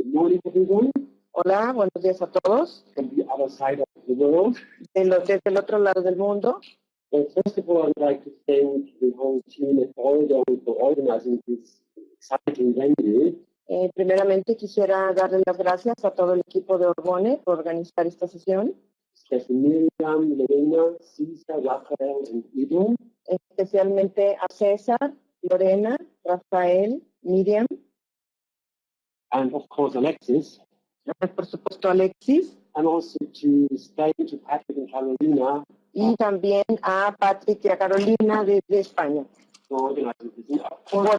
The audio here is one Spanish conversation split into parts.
Good morning, everyone. Hola, buenos días a todos. From the other side of the world. Desde el otro lado del mundo. Well, first of all, I'd like to thank the whole team at Oregon for organizing this exciting venue. Primeramente quisiera darle las gracias a todo el equipo de Orgone por organizar esta sesión. Especially Miriam, Lorena, Cesar, Rafael, and Ido. Especialmente a César, Lorena, Rafael, Miriam. And of course, Alexis. Por supuesto, Alexis. And also to Spain, to Patrick and Carolina. Y también a Patrick y a Carolina desde España. For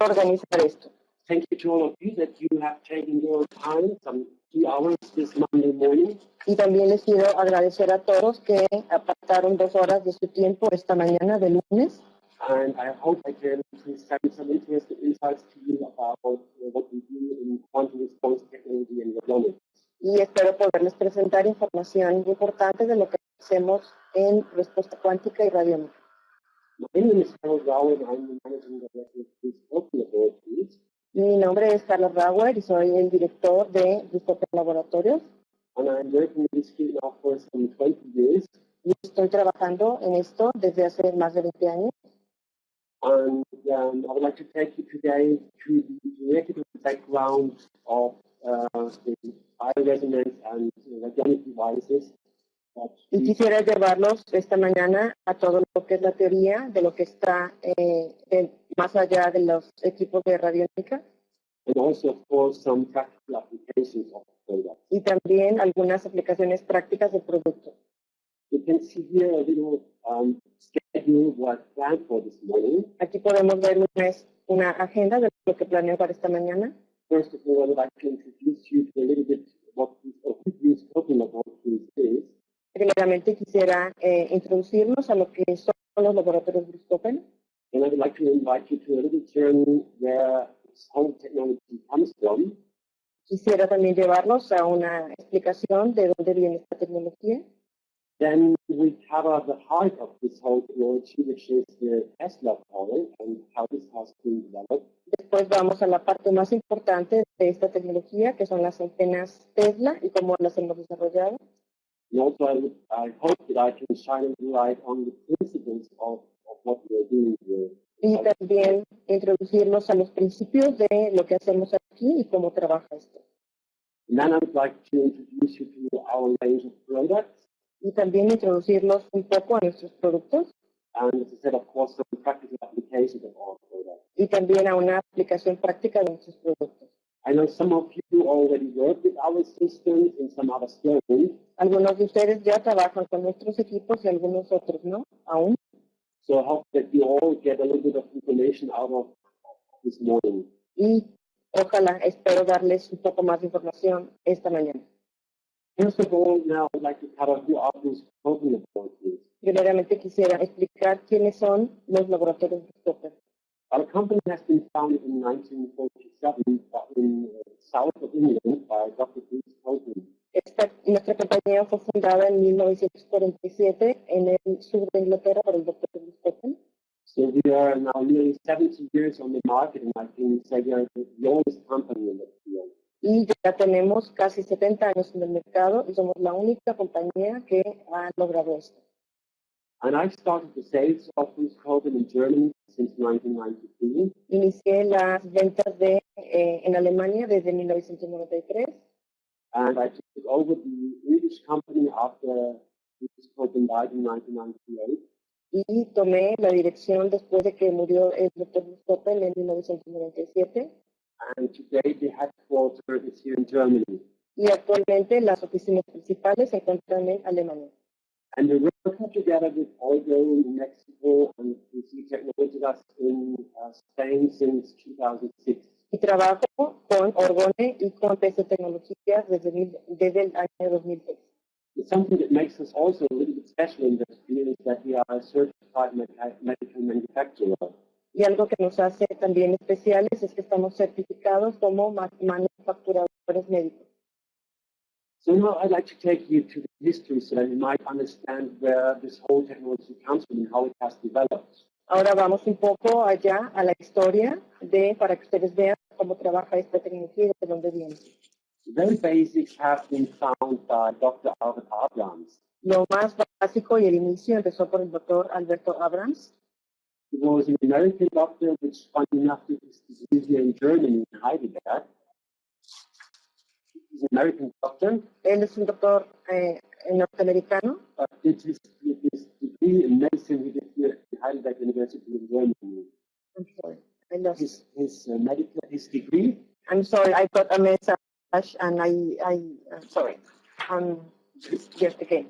organizar esto. Thank you to all of you that you have taken your time, some 2 hours this Monday morning. Y también les quiero agradecer a todos que apartaron 2 horas de su tiempo esta mañana de lunes. And I hope I can present some interesting insights to you about what we do in quantum response technology and radiomics. Y espero poderles presentar información importante de lo que hacemos en respuesta cuántica y radiómica. My name is Harold Rowan. I'm the managing director of Dystopia Laboratories. Mi nombre es Carlos Rauer y soy el director de Dystopia Laboratorios. And I'm working in this field now for some 20 years. Y estoy trabajando en esto desde hace más de 20 años. And I would like to take you today to the theoretical background of the bioresonance and radionic devices. Y quisiera llevarlos esta mañana a todo lo que es la teoría de lo que está más allá de los equipos de radiónica. And also, of course, some practical applications of the product. Y también algunas aplicaciones prácticas del producto. You can see here a little schedule what I planned for this morning. Aquí podemos ver una agenda de lo que planeo para esta mañana. First of all, I would like to introduce you to a little bit what Dystopia Laboratories is. Primeramente quisiera introducirnos a lo que son los laboratorios Dystopia. And I would like to invite you to a little journey where this whole technology comes from. Quisiera también llevarlos a una explicación de dónde viene esta tecnología. Then we cover the heart of this whole technology, which is the Tesla coil and how this has been developed. Después vamos a la parte más importante de esta tecnología, que son las antenas Tesla y cómo las hemos desarrollado. And also, I hope that I can shine a light on the principles of what we are doing here. Y también introducirnos a los principios de lo que hacemos aquí y cómo trabaja esto. And then I would like to introduce you to our range of products. Y también introducirlos un poco a nuestros productos. And as I said, of course, some practical applications of our products. Y también a una aplicación práctica de nuestros productos. I know some of you already work with our systems and some others don't. Algunos de ustedes ya trabajan con nuestros equipos y algunos otros no, aún. So I hope that you all get a little bit of information out of this morning. Y ojalá, espero darles un poco más de información esta mañana. First of all, now I'd like to cover who are those Dystopia Laboratories. Primeramente quisiera explicar quiénes son los laboratorios Dystopia. Our company has been founded in 1947 in south of England by Dr. Bruce Copeland. Nuestra compañía fue fundada en 1947 en el sur de Inglaterra por el Dr. Bruce Copeland. So we are now nearly 70 years on the market, and I can say we are the oldest company in that field. Y ya tenemos casi 70 años en el mercado y somos la única compañía que ha logrado esto. And I started the sales of Bruce Copeland in Germany since 1993. Inicié las ventas en Alemania desde 1993. And I took over the English company after Bruce Copeland died in 1998. Y tomé la dirección después de que murió el Dr. Bruce Copeland en 1997. And today the headquarters is here in Germany. Y actualmente las oficinas principales se encuentran en Alemania. And we're working together with Orgo in Mexico and PC Technologies in Spain since 2006. Y trabajo con Orgone y con PC Tecnologías desde el año 2006. Something that makes us also a little bit special in this field is that we are a certified medical manufacturer. Y algo que nos hace también especiales es que estamos certificados como manufacturadores médicos. So now I'd like to take you to the history so that you might understand where this whole technology comes from and how it has developed. Ahora vamos un poco allá a la historia para que ustedes vean cómo trabaja esta tecnología y de dónde viene. Very basic have been found by Dr. Albert Abrams. Lo más básico y el inicio empezó por el doctor Alberto Abrams. He was an American doctor, which funny enough did his disease here in Germany, in Heidelberg. He's an American doctor. Él es un doctor norteamericano, But did his degree in medicine he did here at Heidelberg University in Germany. I'm sorry, I lost. His degree. I'm sorry, I got a message and sorry. Just again.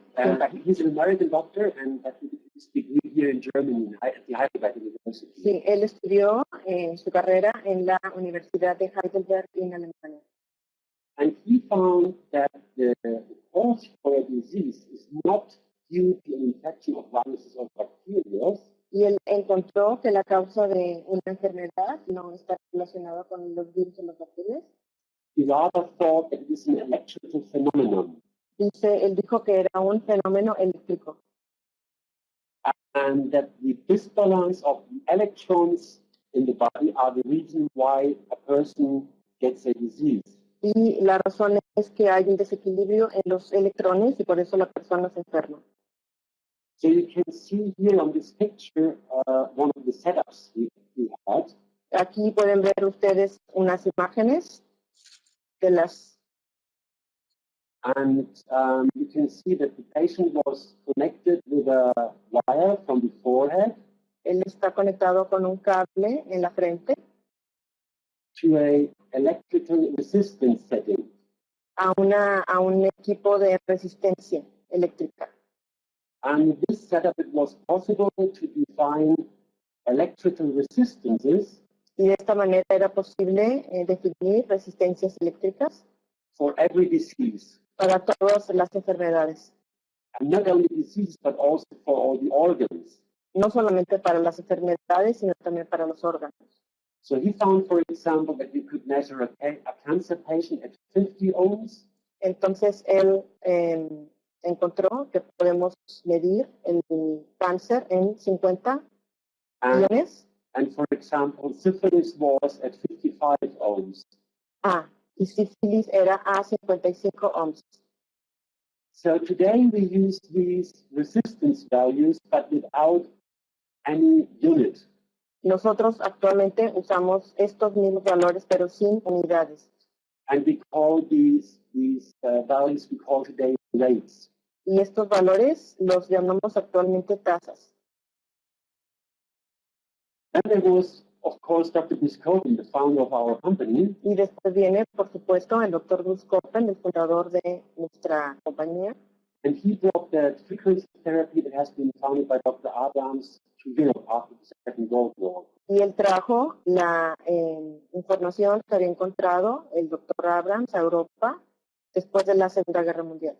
He's an American doctor and that he did his degree here in Germany at the Heidelberg University. Sí, él estudió su carrera en la Universidad de Heidelberg en Alemania. And he found that the cause for a disease is not due to an infection of viruses or bacteria. Y él encontró que la causa de una enfermedad no está relacionada con los virus o las bacterias. He rather thought that it is an electrical phenomenon. Él dijo que era un fenómeno eléctrico. And that the disbalance of the electrons in the body are the reason why a person gets a disease. Y la razón es que hay un desequilibrio en los electrones y por eso la persona se enferma. So you can see here on this picture one of the setups he had. Aquí pueden ver ustedes unas imágenes de las. And you can see that the patient was connected with a wire from the forehead. Él está conectado con un cable en la frente. To a electrical resistance setting. A un equipo de resistencia eléctrica. And with this setup, it was possible to define electrical resistances. Y de esta manera era posible definir resistencias eléctricas. For every disease. Para todas las enfermedades. And not only diseases, but also for all the organs. No solamente para las enfermedades, sino también para los órganos. So he found, for example, that we could measure a cancer patient at 50 ohms. Entonces él encontró que podemos medir el cáncer en 50 iones. And for example, syphilis was at 55 ohms. Y sífilis era a 55 ohms. So today we use these resistance values, but without any unit. Nosotros actualmente usamos estos mismos valores, pero sin unidades. And we call these values we call today rates. Y estos valores los llamamos actualmente tasas. Then there was, of course, Dr. Buskopen, the founder of our company. Y después viene, por supuesto, el Dr. Buskopen, el fundador de nuestra compañía. And he brought that frequency therapy that has been founded by Dr. Abrams to Europe after the Second World War. Y él trajo la información que había encontrado el Dr. Abrams a Europa después de la Segunda Guerra Mundial.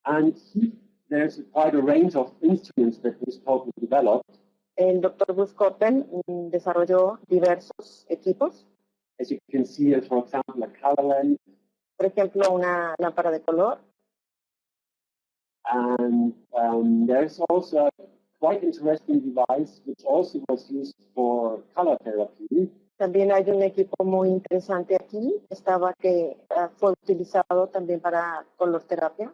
And there's quite a range of instruments that Buskopen developed. El Dr. Buskopen desarrolló diversos equipos. As you can see here, for example, a color lamp. Por ejemplo, una lámpara de color. And there's also a quite interesting device which also was used for color therapy. También hay un equipo muy interesante aquí, que fue utilizado también para color terapia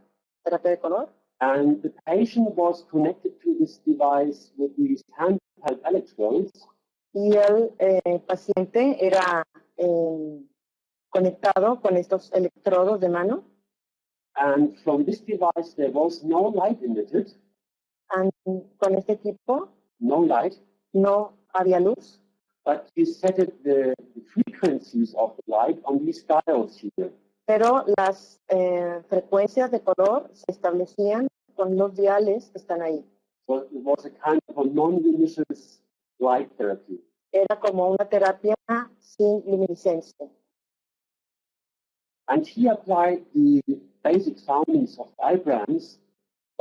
de color. And the patient was connected to this device with these handheld electrodes. Y el paciente era conectado con estos electrodos de mano. And from this device there was no light emitted. And con este equipo no light. No había luz. But you set the frequencies of the light on these dials here. Pero las frecuencias de color se establecían con los diales que están ahí. So it was a kind of a non-luminescence light therapy. Era como una terapia sin luminiscencia. And he applied the basic findings of Abrams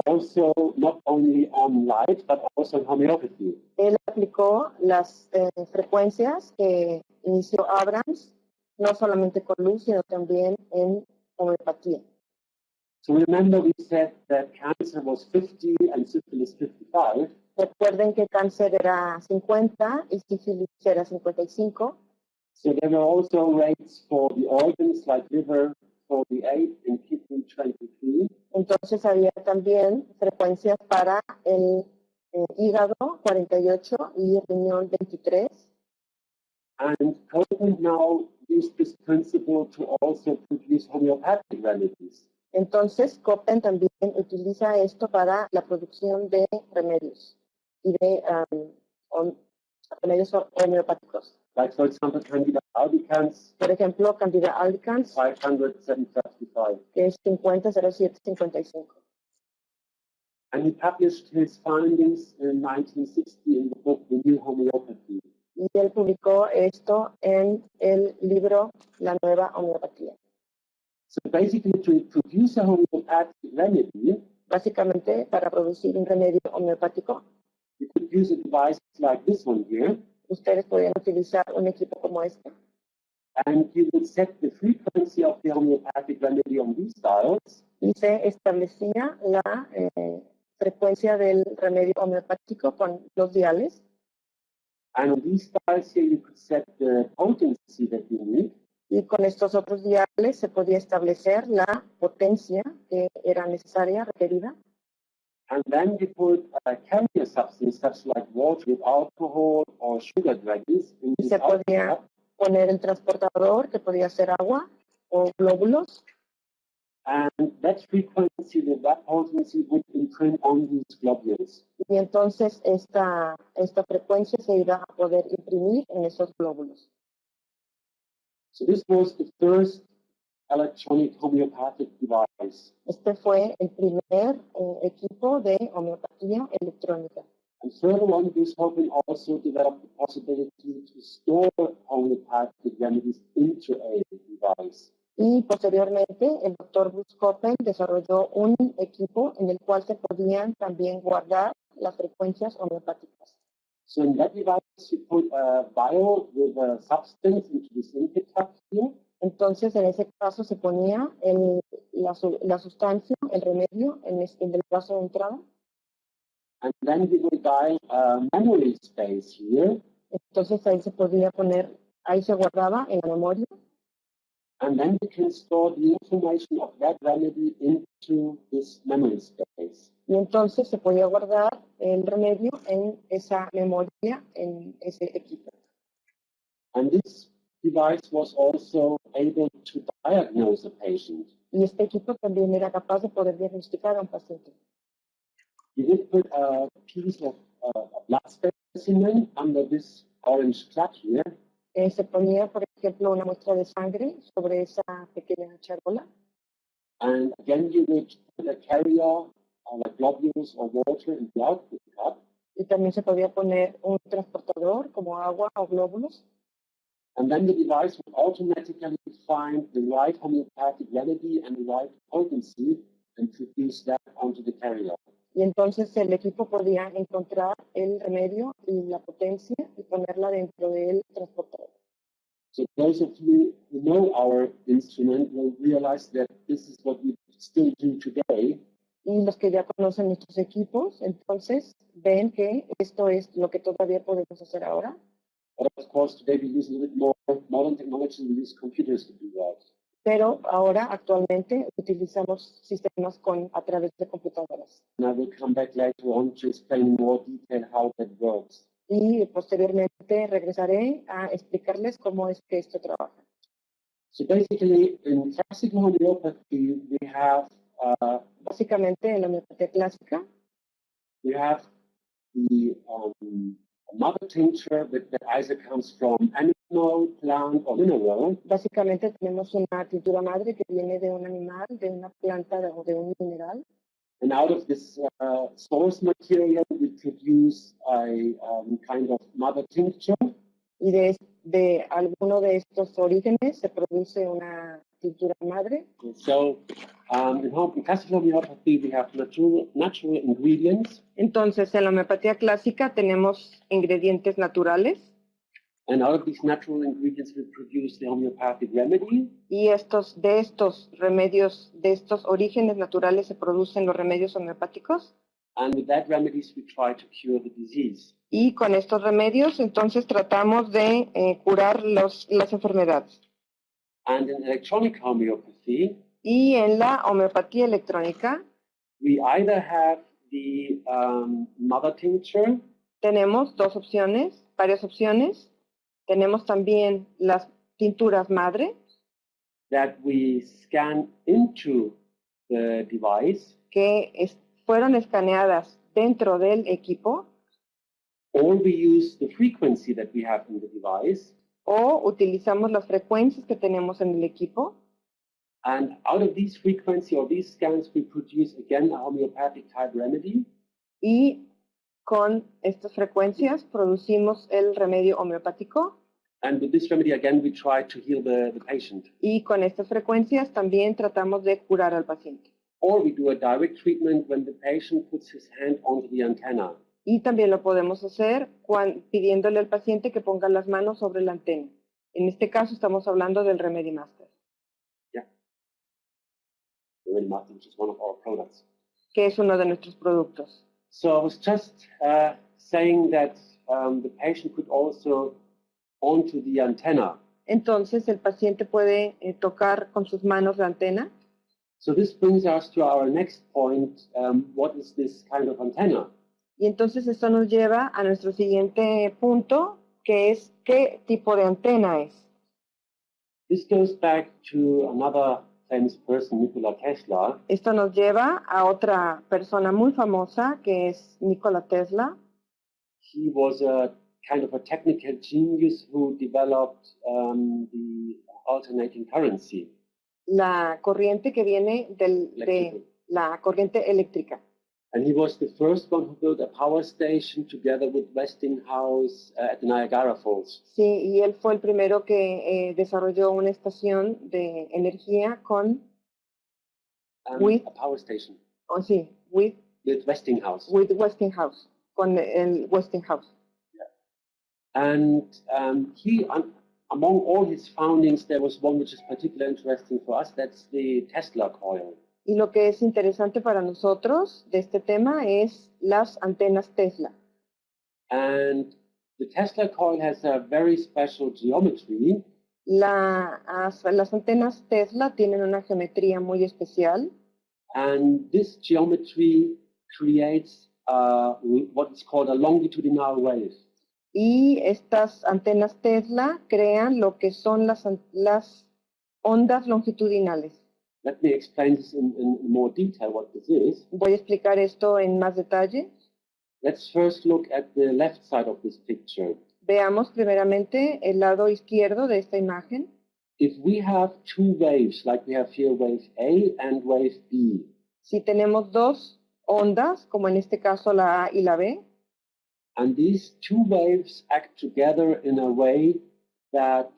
also not only on light, but also on homeopathy. Él aplicó las frecuencias que inició Abrams, no solamente con luz, sino también en homeopatía. So remember we said that cancer was 50 and syphilis 55. Recuerden que cáncer era 50 y sífilis era 55. So there were also rates for the organs like liver 48 and kidney 23. Entonces había también frecuencias para el hígado 48 y riñón 23. And Copeland now used this principle to also produce homeopathic remedies. Entonces Copen también utiliza esto para la producción de remedios y de remedios homeopáticos. Like, for example, Candida albicans, Por ejemplo, Candida albicans, 500,755. que es 500755. And he published his findings in 1960 in the book The New Homeopathy. Y él publicó esto en el libro La Nueva Homeopatía. So basically, to produce a homeopathic remedy, Básicamente, para producir un remedio homeopático, you could use a device like this one here, ustedes podrían utilizar un equipo como este. and you would set the frequency of the homeopathic remedy on these dials, Y se establecía la frecuencia del remedio homeopático con los diales. and on these dials here you could set the potency that you need, Y con estos otros diales se podía establecer la potencia que era necesaria, requerida. and then you put a carrier substance such like water with alcohol or sugar dragons in Y this se podía output, poner el transportador, que podía ser agua o glóbulos, and that frequency with that potency would imprint on these globules. y entonces esta frecuencia se iba a poder imprimir en esos glóbulos. So this was the first electronic homeopathic device. Este fue el primer equipo de homeopatía electrónica. And further on, this Hopin also developed the possibility to store homeopathic remedies into a device. Y posteriormente, el doctor Bruce Copen desarrolló un equipo en el cual se podían también guardar las frecuencias homeopáticas. So in that device, you put a vial with a substance into this input cup here, Entonces, en ese caso, se ponía la sustancia, el remedio, en el vaso de entrada. and then you will dial a memory space here, Entonces, ahí se podía poner, ahí se guardaba en la memoria. and then you can store the information of that remedy into this memory space. Y entonces se podía guardar el remedio en esa memoria, en ese equipo. And this device was also able to diagnose a patient. Y este equipo también era capaz de poder diagnosticar a un paciente. You would put a piece of a blood specimen under this orange plug here, Se ponía, por ejemplo, una muestra de sangre sobre esa pequeña charola. and again you would put a carrier, like globules or water in the output cup, Y también se podía poner un transportador como agua o glóbulos. and then the device would automatically find the right homeopathic remedy and the right potency and produce that onto the carrier. Y entonces el equipo podía encontrar el remedio y la potencia y ponerla dentro del transportador. So those of you who know our instrument will realize that this is what we still do today. Y los que ya conocen nuestros equipos, entonces ven que esto es lo que todavía podemos hacer ahora. But of course, today we use a little bit more modern technology. We use computers to do that. Pero ahora, actualmente, utilizamos sistemas a través de computadoras. And I will come back later on to explain in more detail how that works. Y posteriormente regresaré a explicarles cómo es que esto trabaja. So basically, in classical homeopathy, we have Básicamente, en la homeopatía clásica, the mother tincture that either comes from animal, plant, or mineral. básicamente tenemos una tintura madre que viene de un animal, de una planta o de un mineral. And out of this source material, we produce a kind of mother tincture. Y de alguno de estos orígenes se produce una tintura madre. So in classical homeopathy, we have natural ingredients. Entonces, en la homeopatía clásica tenemos ingredientes naturales. And out of these natural ingredients, we produce the homeopathic remedy. Y de estos remedios, de estos orígenes naturales se producen los remedios homeopáticos. And with that remedies, we try to cure the disease. Y con estos remedios, entonces, tratamos de curar las enfermedades. And in electronic homeopathy, Y en la homeopatía electrónica, we either have the mother tincture, tenemos varias opciones. Tenemos también las tinturas madre, that we scan into the device, que fueron escaneadas dentro del equipo, or we use the frequency that we have in the device. o utilizamos las frecuencias que tenemos en el equipo. And out of these frequency or these scans, we produce again a homeopathic type remedy. Y con estas frecuencias producimos el remedio homeopático. And with this remedy, again, we try to heal the patient. Y con estas frecuencias también tratamos de curar al paciente. Or we do a direct treatment when the patient puts his hand onto the antenna. Y también lo podemos hacer pidiéndole al paciente que ponga las manos sobre la antena. En este caso estamos hablando del Remedy Master. Yeah. The Remedy Master, which is one of our products. Que es uno de nuestros productos. So I was just saying that the patient could also onto the antenna. Entonces el paciente puede tocar con sus manos la antena. So this brings us to our next point. What is this kind of antenna? Y entonces esto nos lleva a nuestro siguiente punto, que es qué tipo de antena es. This goes back to another famous person, Nikola Tesla. Esto nos lleva a otra persona muy famosa, que es Nikola Tesla. He was a kind of a technical genius who developed the alternating currency. La corriente que viene de la corriente eléctrica. And he was the first one who built a power station together with Westinghouse at the Niagara Falls. Sí, y él fue el primero que desarrolló una estación de energía con A power station. Oh, sí, with Westinghouse. With Westinghouse, con el Westinghouse. Yeah. And he, among all his foundings, there was one which is particularly interesting for us. That's the Tesla coil. Y lo que es interesante para nosotros de este tema es las antenas Tesla. And the Tesla coil has a very special geometry. Las antenas Tesla tienen una geometría muy especial. And this geometry creates what is called a longitudinal wave. Y estas antenas Tesla crean lo que son las ondas longitudinales. Let me explain this in more detail what this is. Voy a explicar esto en más detalle. Let's first look at the left side of this picture. Veamos primeramente el lado izquierdo de esta imagen. If we have two waves, like we have here wave A and wave B. Si tenemos dos ondas, como en este caso la A y la B. And these two waves act together in a way that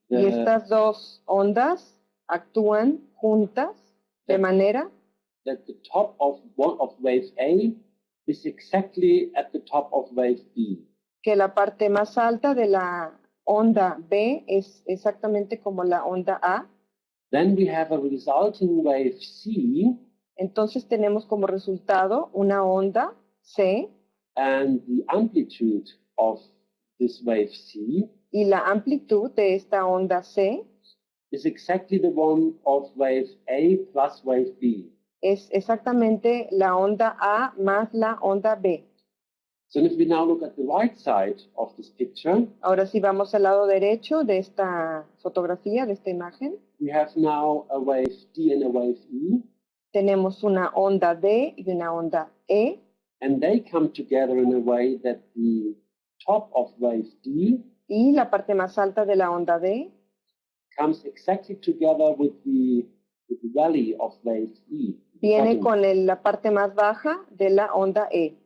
y estas dos ondas actúan juntas de manera that the top of one of wave A is exactly at the top of wave B. Que la parte más alta de la onda B es exactamente como la onda A. Then we have a resulting wave C. Entonces tenemos como resultado una onda C. And the amplitude of this wave C. Y la amplitud de esta onda C. Is exactly the one of wave A plus wave B. Es exactamente la onda A más la onda B. So if we now look at the right side of this picture, ahora si vamos al lado derecho de esta fotografía, de esta imagen, we have now a wave D and a wave E. Tenemos una onda D y una onda E. And they come together in a way that the top of wave D y la parte más alta de la onda D comes exactly together with the valley of wave E. Viene con la parte más baja de la onda E.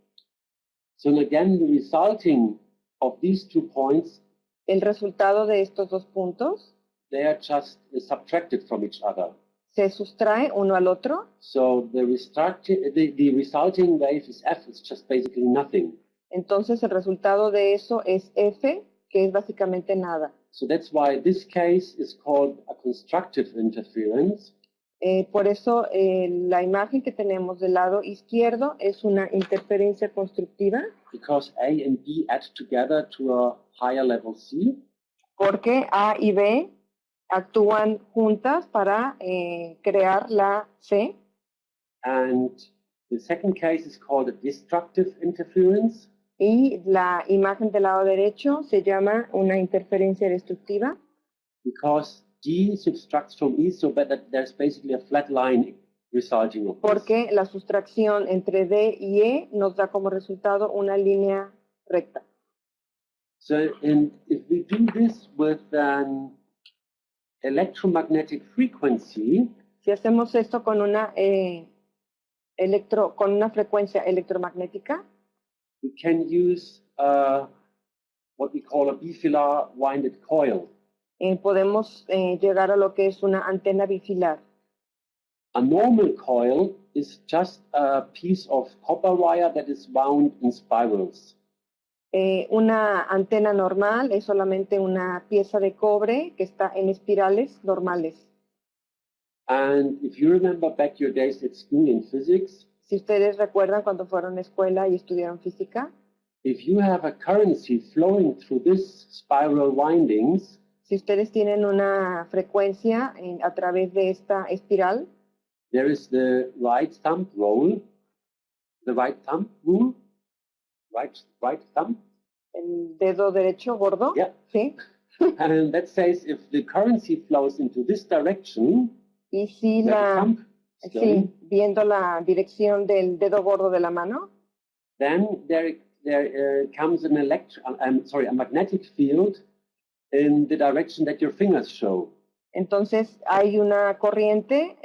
So again, the resulting of these 2 points, el resultado de estos dos puntos, they are just subtracted from each other. Se sustrae uno al otro. So the resulting wave is F, it's just basically nothing. Entonces el resultado de eso es F, que es básicamente nada. So that's why this case is called a constructive interference. Por eso la imagen que tenemos del lado izquierdo es una interferencia constructiva, because A and B add together to a higher level C. porque A y B actúan juntas para crear la C. And the second case is called a destructive interference. Y la imagen del lado derecho se llama una interferencia destructiva, Because D subtracts from E so that there's basically a flat line resulting of this. porque la sustracción entre D y E nos da como resultado una línea recta. So if we do this with an electromagnetic frequency, Si hacemos esto con una frecuencia electromagnética, we can use what we call a bifilar winded coil. Podemos llegar a lo que es una antena bifilar. A normal coil is just a piece of copper wire that is wound in spirals. Una antena normal es solamente una pieza de cobre que está en espirales normales. And if you remember back your days at school in physics, Si ustedes recuerdan cuando fueron a escuela y estudiaron física, if you have a currency flowing through these spiral windings, si ustedes tienen una frecuencia a través de esta espiral, there is the right thumb rule, right thumb, el dedo derecho gordo, yeah. ¿sí? And that says if the currency flows into this direction, Y si where the thumb is going, sí, viendo la dirección del dedo gordo de la mano, then there comes a magnetic field in the direction that your fingers show. entonces hay una corriente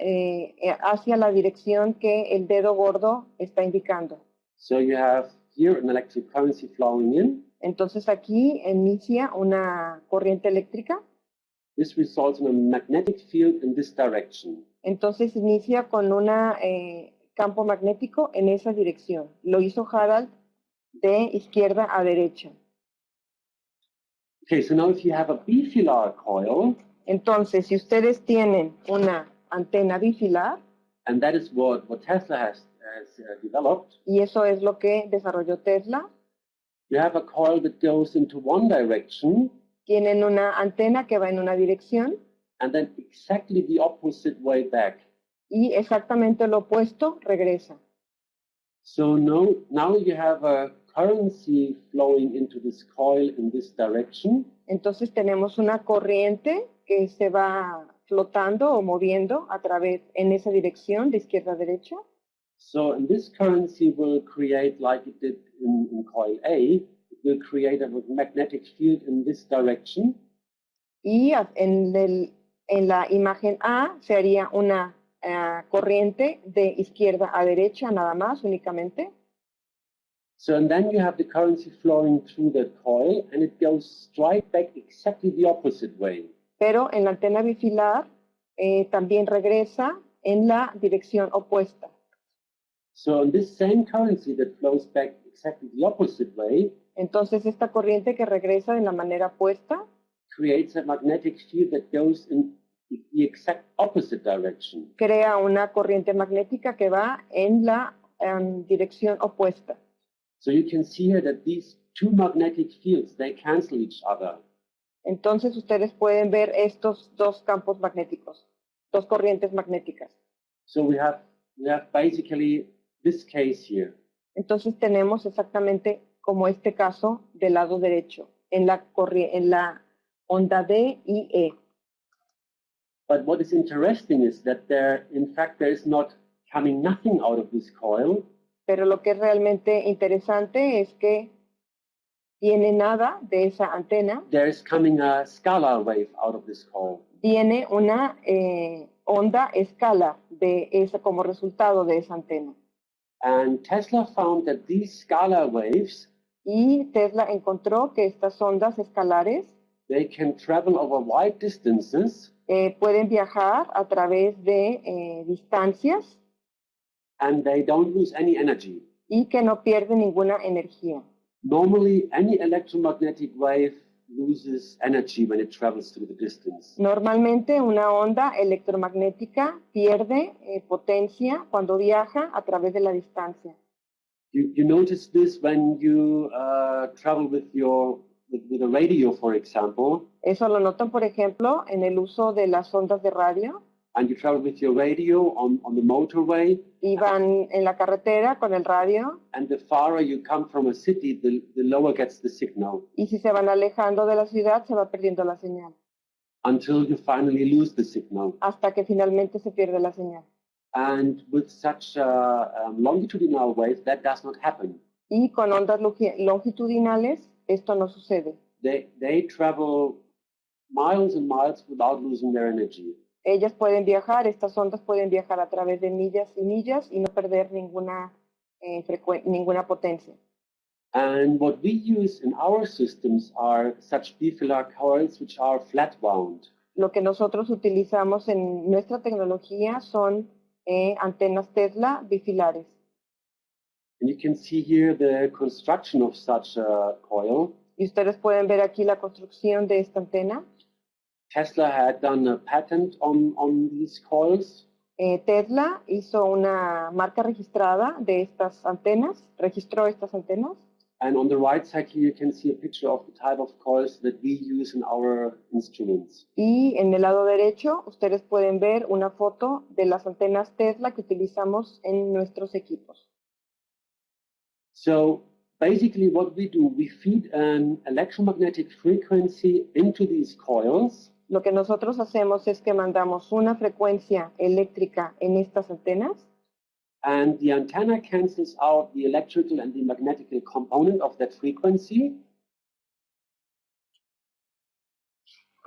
hacia la dirección que el dedo gordo está indicando. So you have here an electric currency flowing in. Entonces aquí inicia una corriente eléctrica. This results in a magnetic field in this direction. Entonces inicia con un campo magnético en esa dirección. Lo hizo Harald de izquierda a derecha. Okay, so now if you have a bifilar coil, Entonces, si ustedes tienen una antena bifilar, and that is what Tesla has developed, y eso es lo que desarrolló Tesla, you have a coil that goes into one direction, tienen una antena que va en una dirección and then exactly the opposite way back. y exactamente lo opuesto regresa. So now you have a currency flowing into this coil in this direction. Entonces tenemos una corriente que se va flotando o moviendo a través en esa dirección de izquierda a derecha. So in this currency will create, like it did in coil A, it will create a magnetic field in this direction. Y en la imagen A se haría una corriente de izquierda a derecha nada más, únicamente. So and then you have the currency flowing through that coil and it goes straight back exactly the opposite way. Pero en la antena bifilar también regresa en la dirección opuesta. So in this same currency that flows back exactly the opposite way, Entonces esta corriente que regresa de la manera opuesta creates a magnetic field that goes in the exact opposite direction. crea una corriente magnética que va en la dirección opuesta. So you can see here that these two magnetic fields, they cancel each other. Entonces ustedes pueden ver estos dos campos magnéticos, dos corrientes magnéticas. So we have basically this case here. Entonces tenemos exactamente como este caso del lado derecho, en la onda D y E. But what is interesting is that there is not coming nothing out of this coil. Pero lo que es realmente interesante es que tiene nada de esa antena. There is coming a scalar wave out of this coil. Tiene una onda escalar como resultado de esa antena. And Tesla found that these scalar waves, Y Tesla encontró que estas ondas escalares they can travel over wide distances pueden viajar a través de distancias and they don't lose any energy. y que no pierden ninguna energía. Normally, any electromagnetic wave loses energy when it travels through the distance. Normalmente una onda electromagnética pierde potencia cuando viaja a través de la distancia. You notice this when you travel with a radio, for example. Eso lo notan, por ejemplo, en el uso de las ondas de radio. And you travel with your radio on the motorway. Y van en la carretera con el radio. And the farther you come from a city, the lower gets the signal. Y si se van alejando de la ciudad, se va perdiendo la señal. Until you finally lose the signal. Hasta que finalmente se pierde la señal. And with such longitudinal waves, that does not happen. Y con ondas longitudinales, esto no sucede. They travel miles and miles without losing their energy. Ellas pueden viajar, estas ondas pueden viajar a través de millas y no perder ninguna potencia. And what we use in our systems are such bifilar coils which are flat wound. Lo que nosotros utilizamos en nuestra tecnología son antenas Tesla bifilares. And you can see here the construction of such a coil. Y ustedes pueden ver aquí la construcción de esta antena. Tesla had done a patent on these coils. Tesla hizo una marca registrada de estas antenas, registró estas antenas. And on the right side here you can see a picture of the type of coils that we use in our instruments. Y en el lado derecho ustedes pueden ver una foto de las antenas Tesla que utilizamos en nuestros equipos. So basically what we do, we feed an electromagnetic frequency into these coils. Lo que nosotros hacemos es que mandamos una frecuencia eléctrica en estas antenas. And the antenna cancels out the electrical and the magnetical component of that frequency.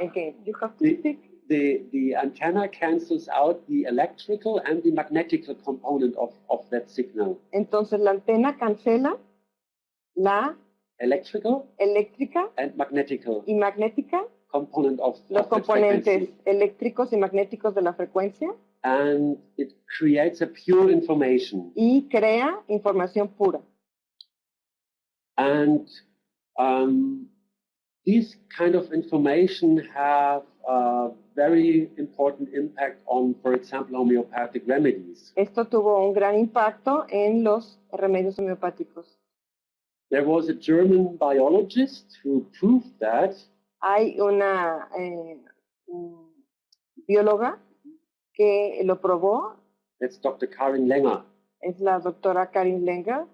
Okay, you have to speak. The antenna cancels out the electrical and the magnetical component of that signal. Entonces la antena cancela la electrical eléctrica and magnetical y magnética, component of los of componentes eléctricos y magnéticos de la frecuencia. And it creates a pure information. Y crea información pura. And these kind of information have a very important impact on, for example, homeopathic remedies. Esto tuvo un gran impacto en los remedios homeopáticos. There was a German biologist who proved that. Hay una bióloga que lo probó. That's Dr. Karin Lenger. Es la doctora Karin Lenger.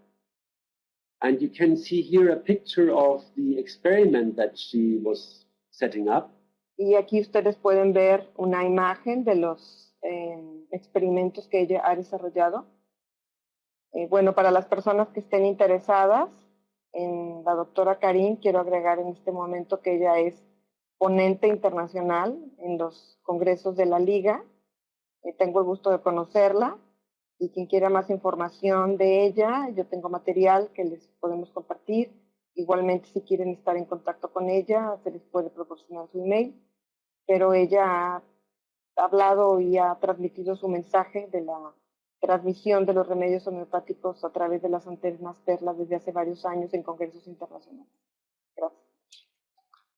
And you can see here a picture of the experiment that she was setting up. Y aquí ustedes pueden ver una imagen de los experimentos que ella ha desarrollado. Bueno, para las personas que estén interesadas en la doctora Karin, quiero agregar en este momento que ella es ponente internacional en los congresos de la Liga. Tengo el gusto de conocerla y quien quiera más información de ella, yo tengo material que les podemos compartir. Igualmente, si quieren estar en contacto con ella, se les puede proporcionar su email, pero ella ha hablado y ha transmitido su mensaje de la transmisión de los remedios homeopáticos a través de las antenas Tesla desde hace varios años en congresos internacionales. Gracias.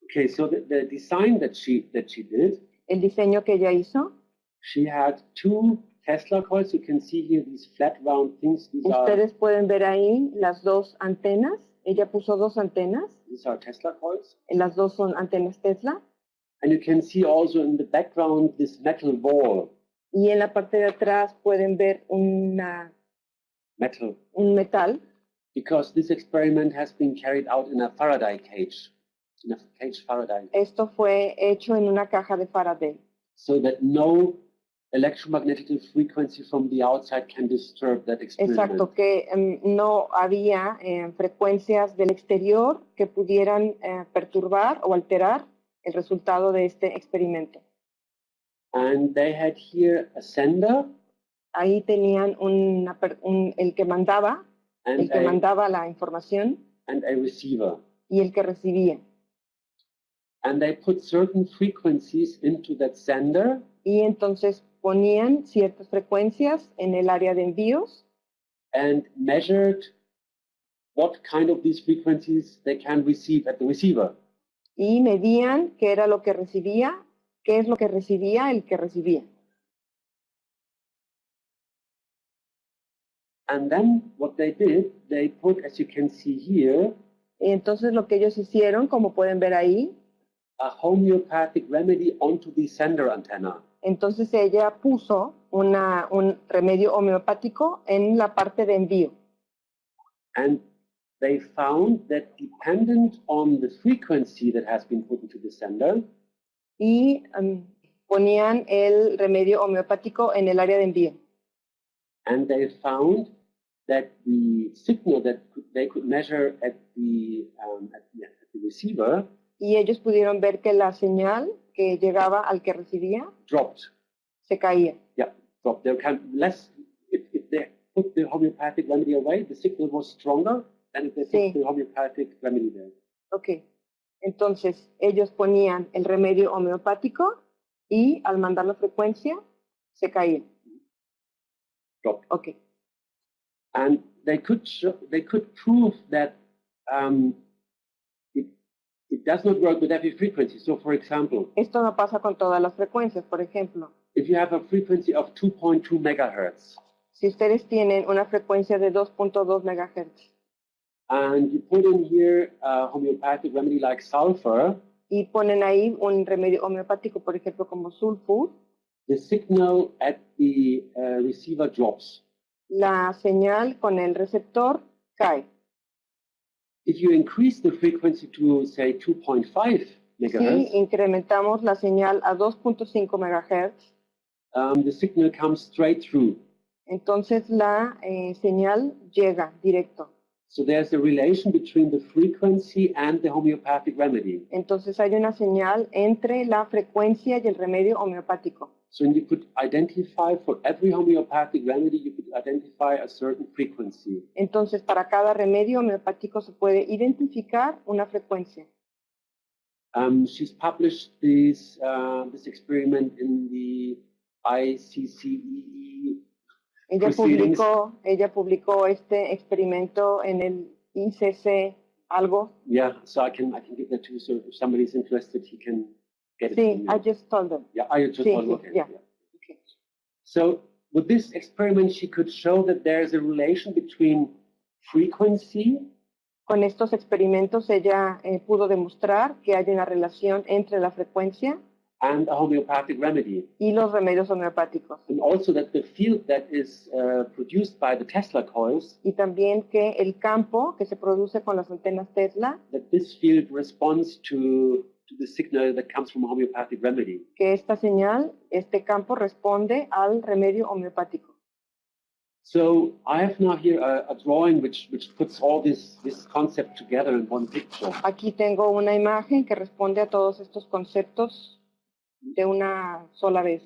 Okay, so the design that she did. El diseño que ella hizo. She had two Tesla coils. You can see here these flat round things. Ustedes pueden ver ahí las dos antenas. Ella puso dos antenas. These are Tesla coils. Las dos son antenas Tesla. And you can see also in the background this metal ball. Y en la parte de atrás pueden ver un metal. Because this experiment has been carried out in a Faraday cage. In a cage Faraday. Esto fue hecho en una caja de Faraday. So that no electromagnetic frequency from the outside can disturb that experiment. Exacto, que no había frecuencias del exterior que pudieran perturbar o alterar el resultado de este experimento. And they had here a sender. Ahí tenían el que mandaba la información. And a receiver. Y el que recibía. And they put certain frequencies into that sender. Y entonces ponían ciertas frecuencias en el área de envíos. And measured what kind of these frequencies they can receive at the receiver. y medían qué era lo que recibía, qué es lo que recibía el que recibía. And then what they did, they put, as you can see here, Y entonces lo que ellos hicieron, como pueden ver ahí, a homeopathic remedy onto the sender antenna. entonces ella puso un remedio homeopático en la parte de envío. And they found that dependent on the frequency that has been put into the sender, Y ponían el remedio homeopático en el área de envío. and they found that the signal that they could measure at the receiver Y ellos pudieron ver que la señal que llegaba al que recibía dropped. se caía. Yeah, dropped. There can less if they put the homeopathic remedy away, the signal was stronger than if they put the homeopathic remedy there. Ok. Entonces, ellos ponían el remedio homeopático y al mandar la frecuencia se caía. Dropped. Ok. And they could prove that it does not work with every frequency. So, for example, Esto no pasa con todas las frecuencias. Por ejemplo, if you have a frequency of 2.2 megahertz, si ustedes tienen una frecuencia de 2.2 megahertz and you put in here a homeopathic remedy like sulfur, y ponen ahí un remedio homeopático, por ejemplo, como sulfur, the signal at the receiver drops. la señal con el receptor cae. If you increase the frequency to, say, 2.5 megahertz, Si incrementamos la señal a 2.5 megahertz, the signal comes straight through. entonces la señal llega directo. So there's a relation between the frequency and the homeopathic remedy. Entonces hay una señal entre la frecuencia y el remedio homeopático. So you could identify for every homeopathic remedy, you could identify a certain frequency. Entonces para cada remedio homeopático se puede identificar una frecuencia. She's published this experiment in the ICCEE. Ella publicó este experimento en el ICC algo. Yeah, so I can give that to you. So if somebody's interested, he can get it. Sí, I just told them. Yeah, I just told them. Okay. Yeah. Okay. So with this experiment, she could show that there is a relation between frequency. Con estos experimentos ella pudo demostrar que hay una relación entre la frecuencia and a homeopathic remedy. Y los remedios homeopáticos. And also that the field that is produced by the Tesla coils, y también que el campo que se produce con las antenas Tesla, that this field responds to the signal that comes from a homeopathic remedy. Que esta señal, este campo responde al remedio homeopático. So I have now here a drawing which puts all this concept together in one picture. Aquí tengo una imagen que responde a todos estos conceptos de una sola vez,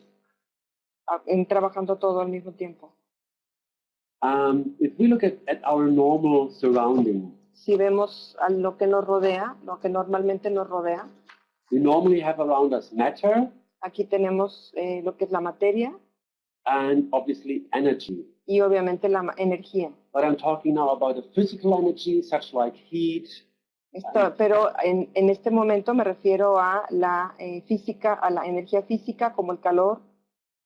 trabajando todo al mismo tiempo. If we look at our normal surrounding, si vemos a lo que nos rodea, lo que normalmente nos rodea, we normally have around us matter. Aquí tenemos lo que es la materia. And obviously energy. Y obviamente la energía. But I'm talking now about the physical energy, such like heat. Pero en este momento me refiero a la física, a la energía física como el calor.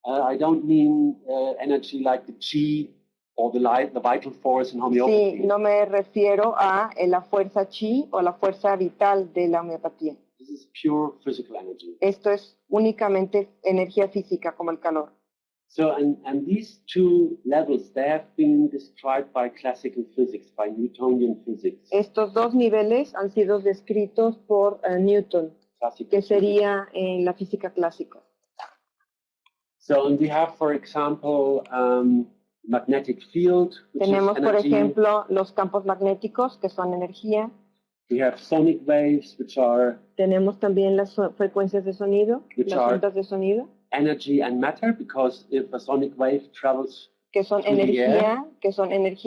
I don't mean energy like the chi or the vital force in homeopathy. Sí, no me refiero a la fuerza chi o la fuerza vital de la homeopatía. This is pure physical energy. Esto es únicamente energía física como el calor. So, and these two levels, they have been described by classical physics, by Newtonian physics. Estos dos niveles han sido descritos por Newton, que sería la física clásica. So, and we have, for example, magnetic field, which Tenemos, is por energy. ejemplo, los campos magnéticos, que son energía. We have sonic waves, which are Tenemos también las frecuencias de sonido, las ondas de sonido. Energy and matter, because if a sonic wave travels que son energía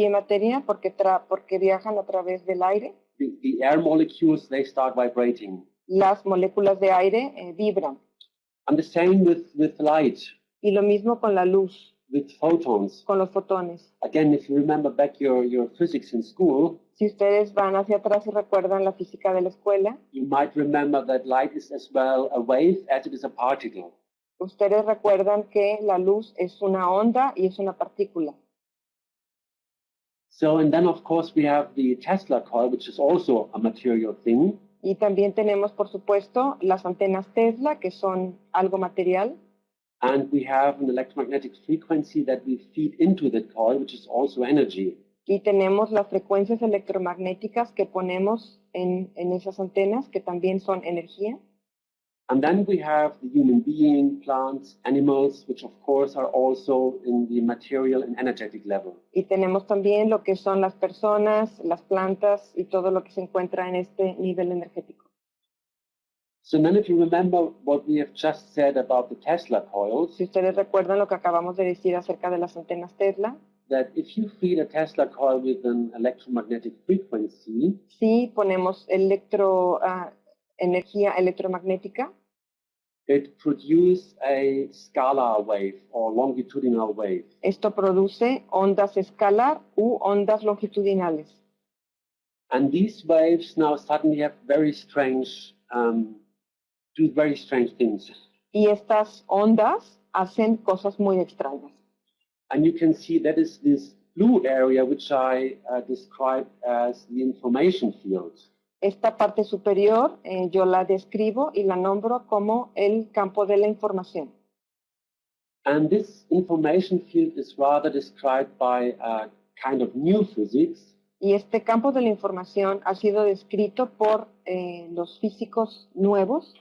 y materia porque viajan a través del aire. The air molecules, they start vibrating. Las moléculas de aire vibran. And the same with light. Y lo mismo con la luz. with photons. con los fotones. Again, if you remember back your physics in school, Si ustedes van hacia atrás y recuerdan la física de la escuela, you might remember that light is as well a wave as it is a particle. ustedes recuerdan que la luz es una onda y es una partícula. So, and then of course we have the Tesla coil, which is also a material thing. Y también tenemos, por supuesto, las antenas Tesla, que son algo material. And we have an electromagnetic frequency that we feed into the coil, which is also energy. Y tenemos las frecuencias electromagnéticas que ponemos en esas antenas, que también son energía. And then we have the human being, plants, animals, which of course are also in the material and energetic level. Y tenemos también lo que son las personas, las plantas y todo lo que se encuentra en este nivel energético. So then if you remember what we have just said about the Tesla coils, Si ustedes recuerdan lo que acabamos de decir acerca de las antenas Tesla, that if you feed a Tesla coil with an electromagnetic frequency, si ponemos energía electromagnética, it produces a scalar wave or longitudinal wave. esto produce ondas escalar u ondas longitudinales. And these waves now suddenly have very strange, do very strange things. Y estas ondas hacen cosas muy extrañas. And you can see that is this blue area, which I described as the information field. Esta parte superior yo la describo y la nombro como el campo de la información. And this information field is rather described by a kind of new physics. Y este campo de la información ha sido descrito por los físicos nuevos,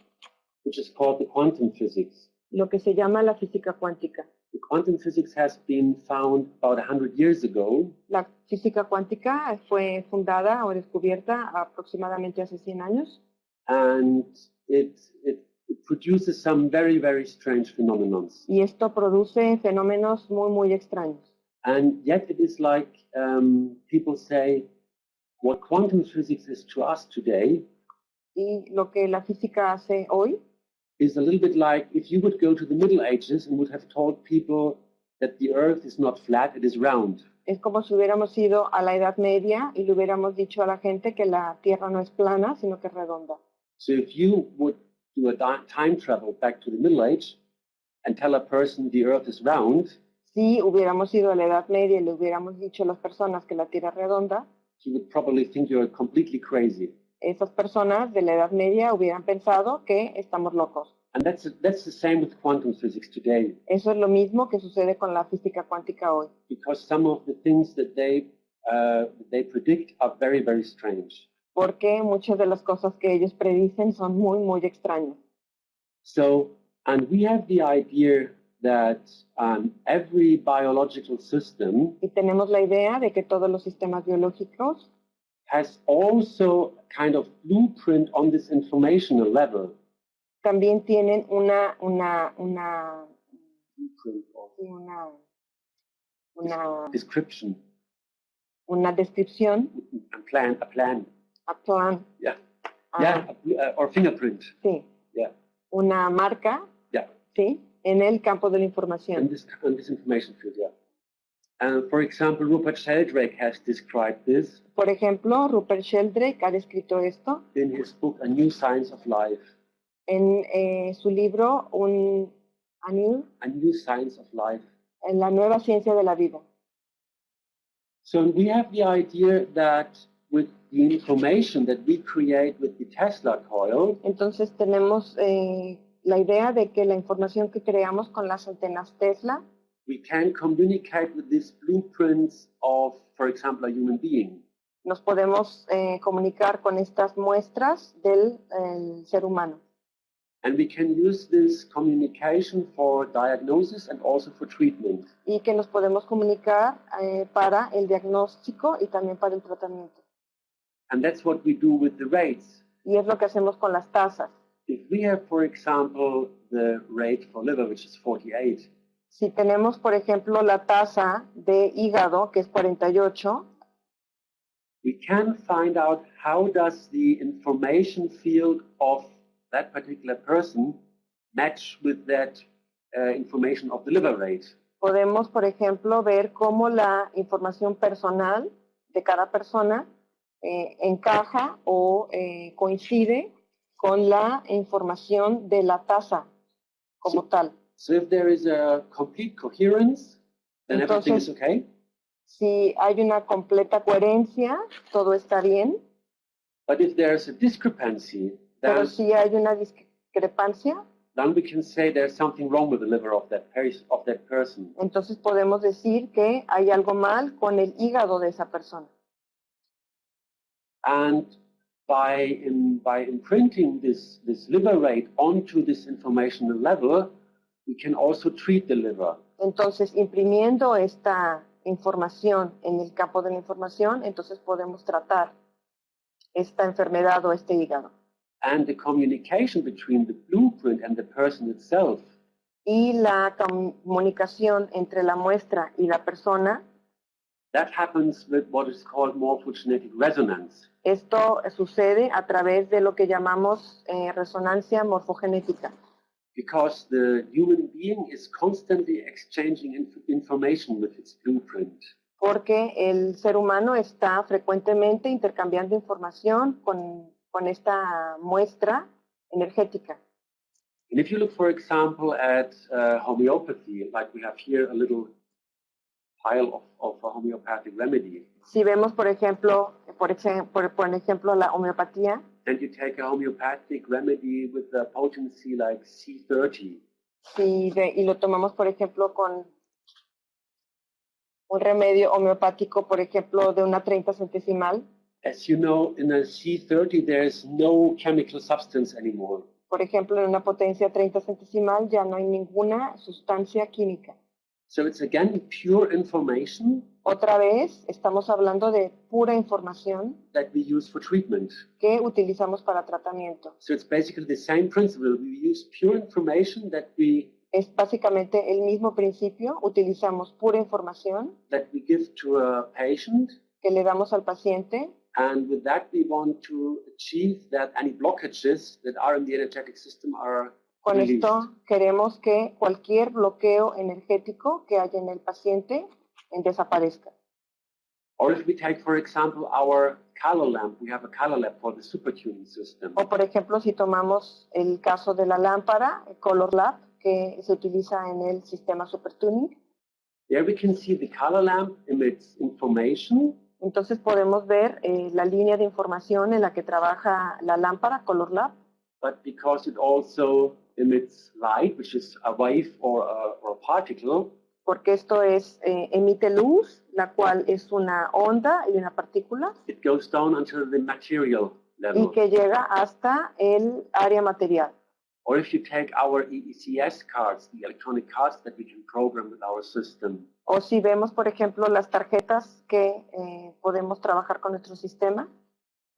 Which is called the quantum physics. lo que se llama la física cuántica. The quantum physics has been found about 100 years ago, La física cuántica fue fundada o descubierta aproximadamente hace 100 años and it produces some very, very strange phenomena. y esto produce fenómenos muy, muy extraños. And yet it is like people say, what quantum physics is to us today Y lo que la física hace hoy is a little bit like if you would go to the Middle Ages and would have told people that the Earth is not flat, it is round. es como si hubiéramos ido a la Edad Media y le hubiéramos dicho a la gente que la Tierra no es plana, sino que es redonda. So if you would do a time travel back to the Middle Age and tell a person the Earth is round, Si hubiéramos ido a la Edad Media y le hubiéramos dicho a las personas que la Tierra es redonda, he would probably think you're completely crazy. esas personas de la Edad Media hubieran pensado que estamos locos. And that's the same with quantum physics today, Eso es lo mismo que sucede con la física cuántica hoy, because some of the things that they predict are very, very strange. porque muchas de las cosas que ellos predicen son muy, muy extrañas. So, and we have the idea that every biological system Y tenemos la idea de que todos los sistemas biológicos has also a kind of blueprint on this informational level. también tienen una Blueprint or una description, descripción, a plan, a plan, yeah, or fingerprint, sí, yeah, una marca, yeah, sí, en el campo de la in información. this information field, yeah. For example, Rupert Sheldrake has described this Por ejemplo, Rupert Sheldrake ha descrito esto in his book, A New Science of Life. en su libro A New Science of Life. en la nueva ciencia de la vida. So we have the idea that with the information that we create with the Tesla coil, Entonces tenemos la idea de que la información que creamos con las antenas Tesla, we can communicate with these blueprints of, for example, a human being. nos podemos comunicar con estas muestras del ser humano. And we can use this communication for diagnosis and also for treatment. Y que nos podemos comunicar para el diagnóstico y también para el tratamiento. And that's what we do with the rates. Y es lo que hacemos con las tasas. If we have, for example, the rate for liver, which is 48, Si tenemos, por ejemplo, la tasa de hígado, que es 48, we can find out how does the information field of that particular person match with that information of the liver rate. Podemos, por ejemplo, ver cómo la información personal de cada persona encaja o coincide con la información de la tasa como tal. So if there is a complete coherence, then everything is Entonces, okay. si hay una completa coherencia, todo está bien. But if there's a discrepancy, Pero then, si hay una discrepancia, then we can say there's something wrong with the liver of that person. entonces podemos decir que hay algo mal con el hígado de esa persona. And by imprinting this liver rate onto this informational level, we can also treat the liver. Entonces, imprimiendo esta información en el campo de la información, entonces podemos tratar esta enfermedad o este hígado. And the communication between the blueprint and the person itself Y la comunicación entre la muestra y la persona, that happens with what is called morphogenetic resonance. esto sucede a través de lo que llamamos resonancia morfogenética. Because the human being is constantly exchanging information with its blueprint. Porque el ser humano está frecuentemente intercambiando información con esta muestra energética. And if you look, for example, at homeopathy, like we have here a little pile of a homeopathic remedy. Si vemos, por ejemplo, la homeopatía, and you take a homeopathic remedy with a potency like C30. Y lo tomamos, por ejemplo, con un remedio homeopático, por ejemplo, de una 30 centesimal. As you know, in a C30, there's no chemical substance anymore. Por ejemplo, en una potencia 30 centesimal ya no hay ninguna sustancia química. So it's again pure information. Otra vez, estamos hablando de pura información that we use for treatment. Que utilizamos para tratamiento. So it's basically the same principle. We use pure information that we Es básicamente el mismo principio. Utilizamos pura información that we give to a patient. Que le damos al paciente. And with that, we want to achieve that any blockages that are in the energetic system are Con released. esto queremos que cualquier bloqueo energético que haya en el paciente desaparezca. Or if we take, for example, our color lamp, we have a color lamp for the supertuning system. O por ejemplo, si tomamos el caso de la lámpara, el Color Lab, que se utiliza en el sistema Supertuning. There we can see the color lamp emits information. Entonces podemos ver la línea de información en la que trabaja la lámpara Color Lab. But because it also emits light, which is a wave or a particle. Porque esto emite luz, la cual es una onda y una partícula. It goes down until the material level. Y que llega hasta el área material. Or if you take our EECS cards, the electronic cards that we can program with our system. O si vemos, por ejemplo, las tarjetas que podemos trabajar con nuestro sistema.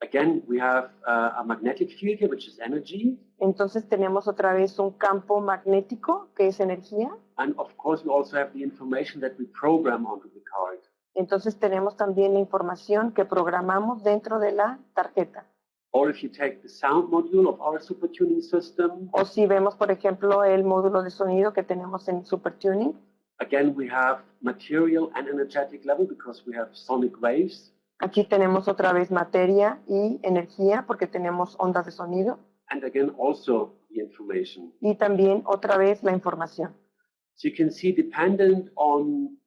Again, we have a magnetic field here, which is energy. Entonces tenemos otra vez un campo magnético, que es energía. And of course, we also have the information that we program onto the card. Entonces tenemos también la información que programamos dentro de la tarjeta. Or if you take the sound module of our supertuning system. O si vemos, por ejemplo, el módulo de sonido que tenemos en Supertuning. Again, we have material and energetic level because we have sonic waves. Aquí tenemos otra vez materia y energía porque tenemos ondas de sonido. And again, also the information. Y también otra vez la información. So you can see, dependent on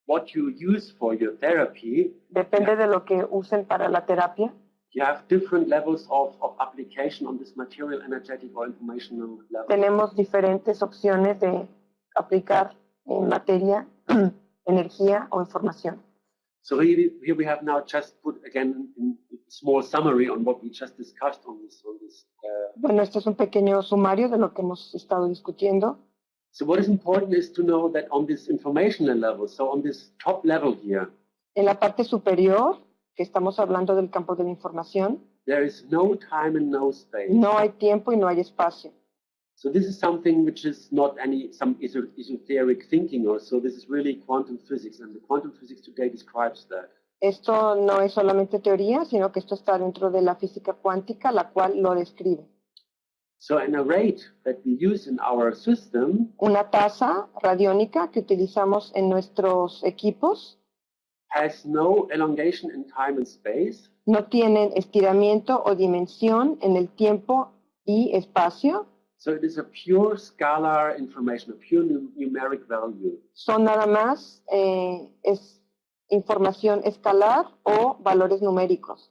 what you use for your therapy. Depende de lo que usen para la terapia. You have different levels of application on this material, energetic, or informational level. Tenemos diferentes opciones de aplicar en materia, energía o información. So here we have now just put again a small summary on what we just discussed on this. Bueno, esto es un pequeño sumario de lo que hemos estado discutiendo. So what is important is to know that on this informational level, so on this top level here, en la parte superior, que estamos hablando del campo de la información, there is no time and no space. No hay tiempo y no hay espacio. So this is something which is not some esoteric thinking or so. This is really quantum physics, and the quantum physics today describes that. Esto no es solamente teoría, sino que esto está dentro de la física cuántica, la cual lo describe. So an rate that we use in our system Una tasa radiónica que utilizamos en nuestros equipos has no elongation in time and space. no tienen estiramiento o dimensión en el tiempo y espacio. So it is a pure scalar information, a pure numeric value. Son nada más es información escalar o valores numéricos.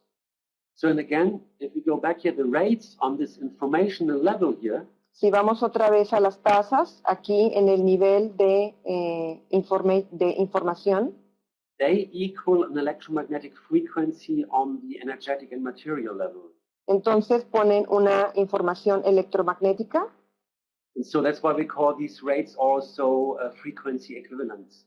So and again, if we go back here, the rates on this informational level here, Si vamos otra vez a las tasas, aquí en el nivel de información, they equal an electromagnetic frequency on the energetic and material level. entonces ponen una información electromagnética. And so that's why we call these rates also frequency equivalents.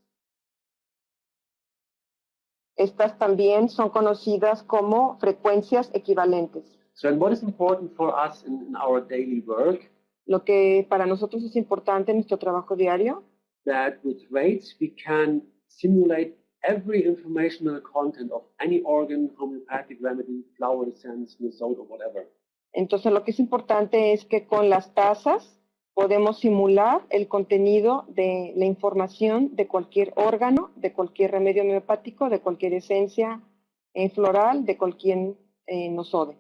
Estas también son conocidas como frecuencias equivalentes. So and what is important for us in our daily work, Lo que para nosotros es importante en nuestro trabajo diario, that with rates we can simulate every informational content of any organ, homeopathic remedy, flower essence, result, or whatever. entonces lo que es importante es que con las tasas podemos simular el contenido de la información de cualquier órgano, de cualquier remedio homeopático, de cualquier esencia floral, de cualquier nosode.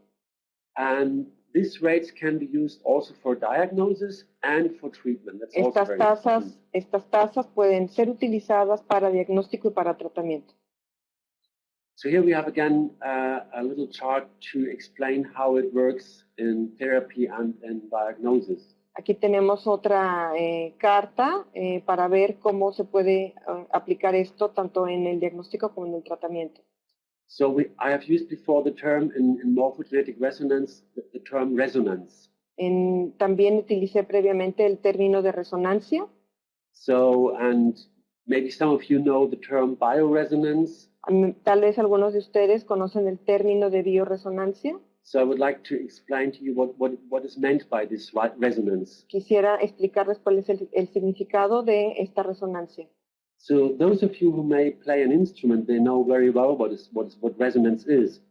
And these rates can be used also for diagnosis and for treatment. That's also very important. Estas tasas pueden ser utilizadas para diagnóstico y para tratamiento. So here we have again a little chart to explain how it works in therapy and diagnosis. Aquí tenemos otra carta para ver cómo se puede aplicar esto tanto en el diagnóstico como en el tratamiento. So I have used before the term in morphogenetic resonance, the term resonance. También utilicé previamente el término de resonancia. So, and maybe some of you know the term bioresonance. Tal vez algunos de ustedes conocen el término de bioresonancia. So I would like to explain to you what is meant by this resonance. Quisiera explicarles cuál es el significado de esta resonancia. So those of you who may play an instrument, they know very well what resonance is.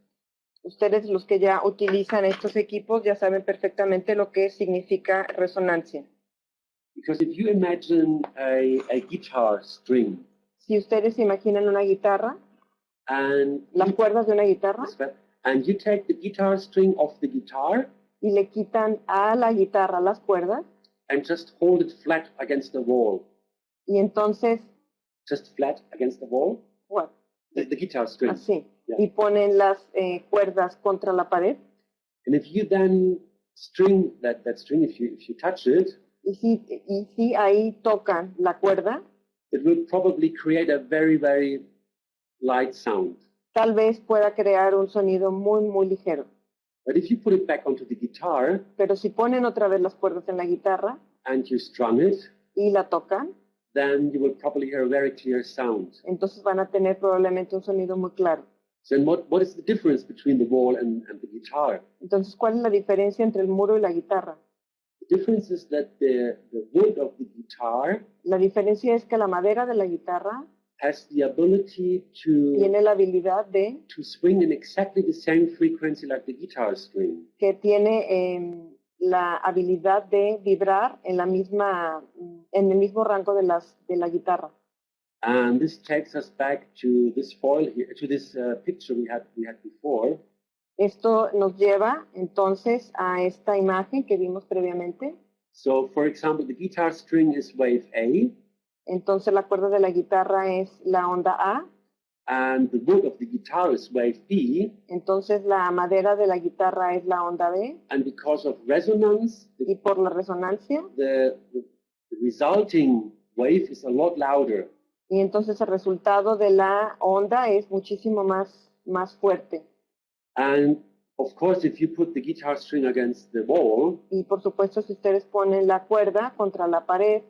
Ustedes, los que ya utilizan estos equipos, ya saben perfectamente lo que significa resonancia. Because if you imagine a guitar string, Si ustedes imaginan una guitarra, and las cuerdas de una guitarra, and you take the guitar string off the guitar y le quitan a la guitarra las cuerdas, and just hold it flat against the wall, y entonces, just flat against the wall, what? the guitar string. Así, Yeah. y ponen las cuerdas contra la pared, And if you then string that string, if you touch it, y si ahí tocan la cuerda, it will probably create a very, very light sound. tal vez pueda crear un sonido muy, muy ligero. But if you put it back onto the guitar Pero si ponen otra vez las cuerdas en la guitarra and you strung it, y la tocan, then you will probably hear a very clear sound. entonces van a tener probablemente un sonido muy claro. So then what is the difference between the wall and the guitar? Entonces, ¿cuál es la diferencia entre el muro y la guitarra? The difference is that the wood of the guitar La diferencia es que la madera de la guitarra has the ability tiene la habilidad de to swing in exactly the same frequency like the guitar string. que tiene la habilidad de vibrar en el mismo rango de la guitarra. And this takes us back to this foil here, to this picture we had before. Esto nos lleva entonces a esta imagen que vimos previamente. So, for example, the guitar string is wave A, Entonces la cuerda de la guitarra es la onda A. and the wood of the guitar is wave B. Entonces la madera de la guitarra es la onda B. And because of resonance, Y por la resonancia. the resulting wave is a lot louder. Y entonces el resultado de la onda es muchísimo más fuerte. And of course, if you put the guitar string against the wall, Y por supuesto, si ustedes ponen la cuerda contra la pared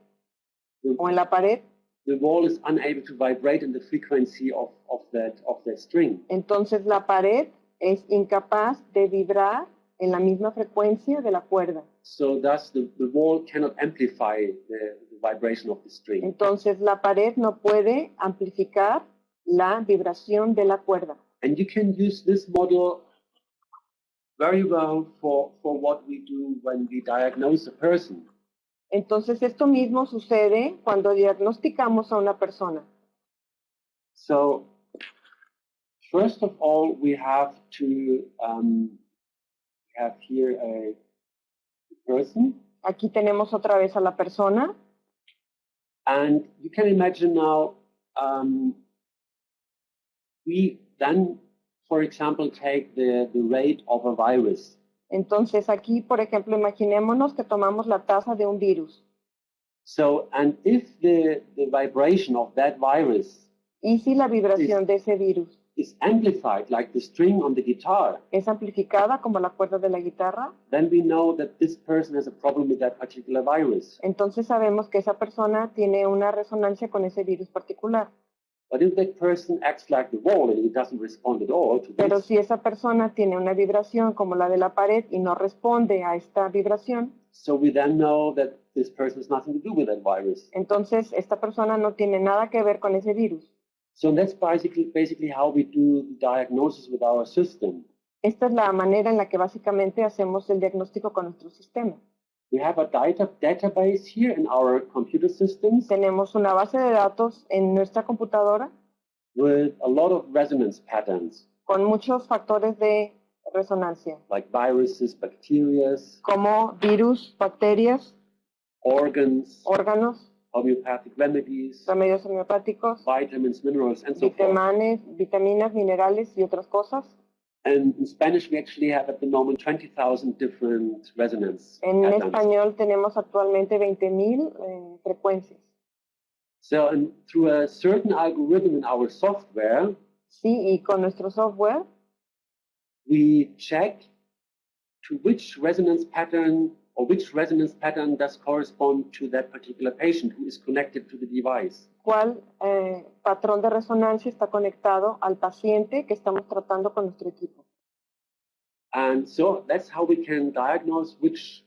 o en la pared, the wall is unable to vibrate in the frequency of that string. entonces la pared es incapaz de vibrar en la misma frecuencia de la cuerda. So thus the wall cannot amplify the vibration of the string. Entonces la pared no puede amplificar la vibración de la cuerda. And you can use this model very well for what we do when we diagnose a person. Entonces, esto mismo sucede cuando diagnosticamos a una persona. So, first of all, we have to have here a person. Aquí tenemos otra vez a la persona. And you can imagine now, we then, for example, take the rate of a virus. Entonces, aquí, por ejemplo, imaginémonos que tomamos la tasa de un virus. So, and if the vibration of that virus Y si la vibración de ese virus is amplified like the string on the guitar, es amplificada como la cuerda de la guitarra, then we know that this person has a problem with that particular virus. entonces sabemos que esa persona tiene una resonancia con ese virus particular. But if that person acts like the wall and it doesn't respond at all to Pero this, si esa persona tiene una vibración como la de la pared y no responde a esta vibración, so we then know that this person has nothing to do with that virus. entonces esta persona no tiene nada que ver con ese virus. So that's basically how we do the diagnosis with our system. Esta es la manera en la que básicamente hacemos el diagnóstico con nuestro sistema. We have a database here in our computer systems Tenemos una base de datos en nuestra computadora with a lot of resonance patterns, con muchos factores de resonancia, like viruses, bacteria, como virus, bacterias, organs, órganos, homeopathic remedies, remedios homeopáticos, vitamins, minerals, and so forth. vitaminas, minerales y otras cosas. And in Spanish, we actually have at the moment 20,000 different resonance En patterns. español tenemos actualmente 20,000 frecuencias. So, and through a certain algorithm in our software, Sí, y con nuestro software we check to which resonance pattern or which resonance pattern does correspond to that particular patient who is connected to the device. cuál patrón de resonancia está conectado al paciente que estamos tratando con nuestro equipo. And so that's how we can diagnose which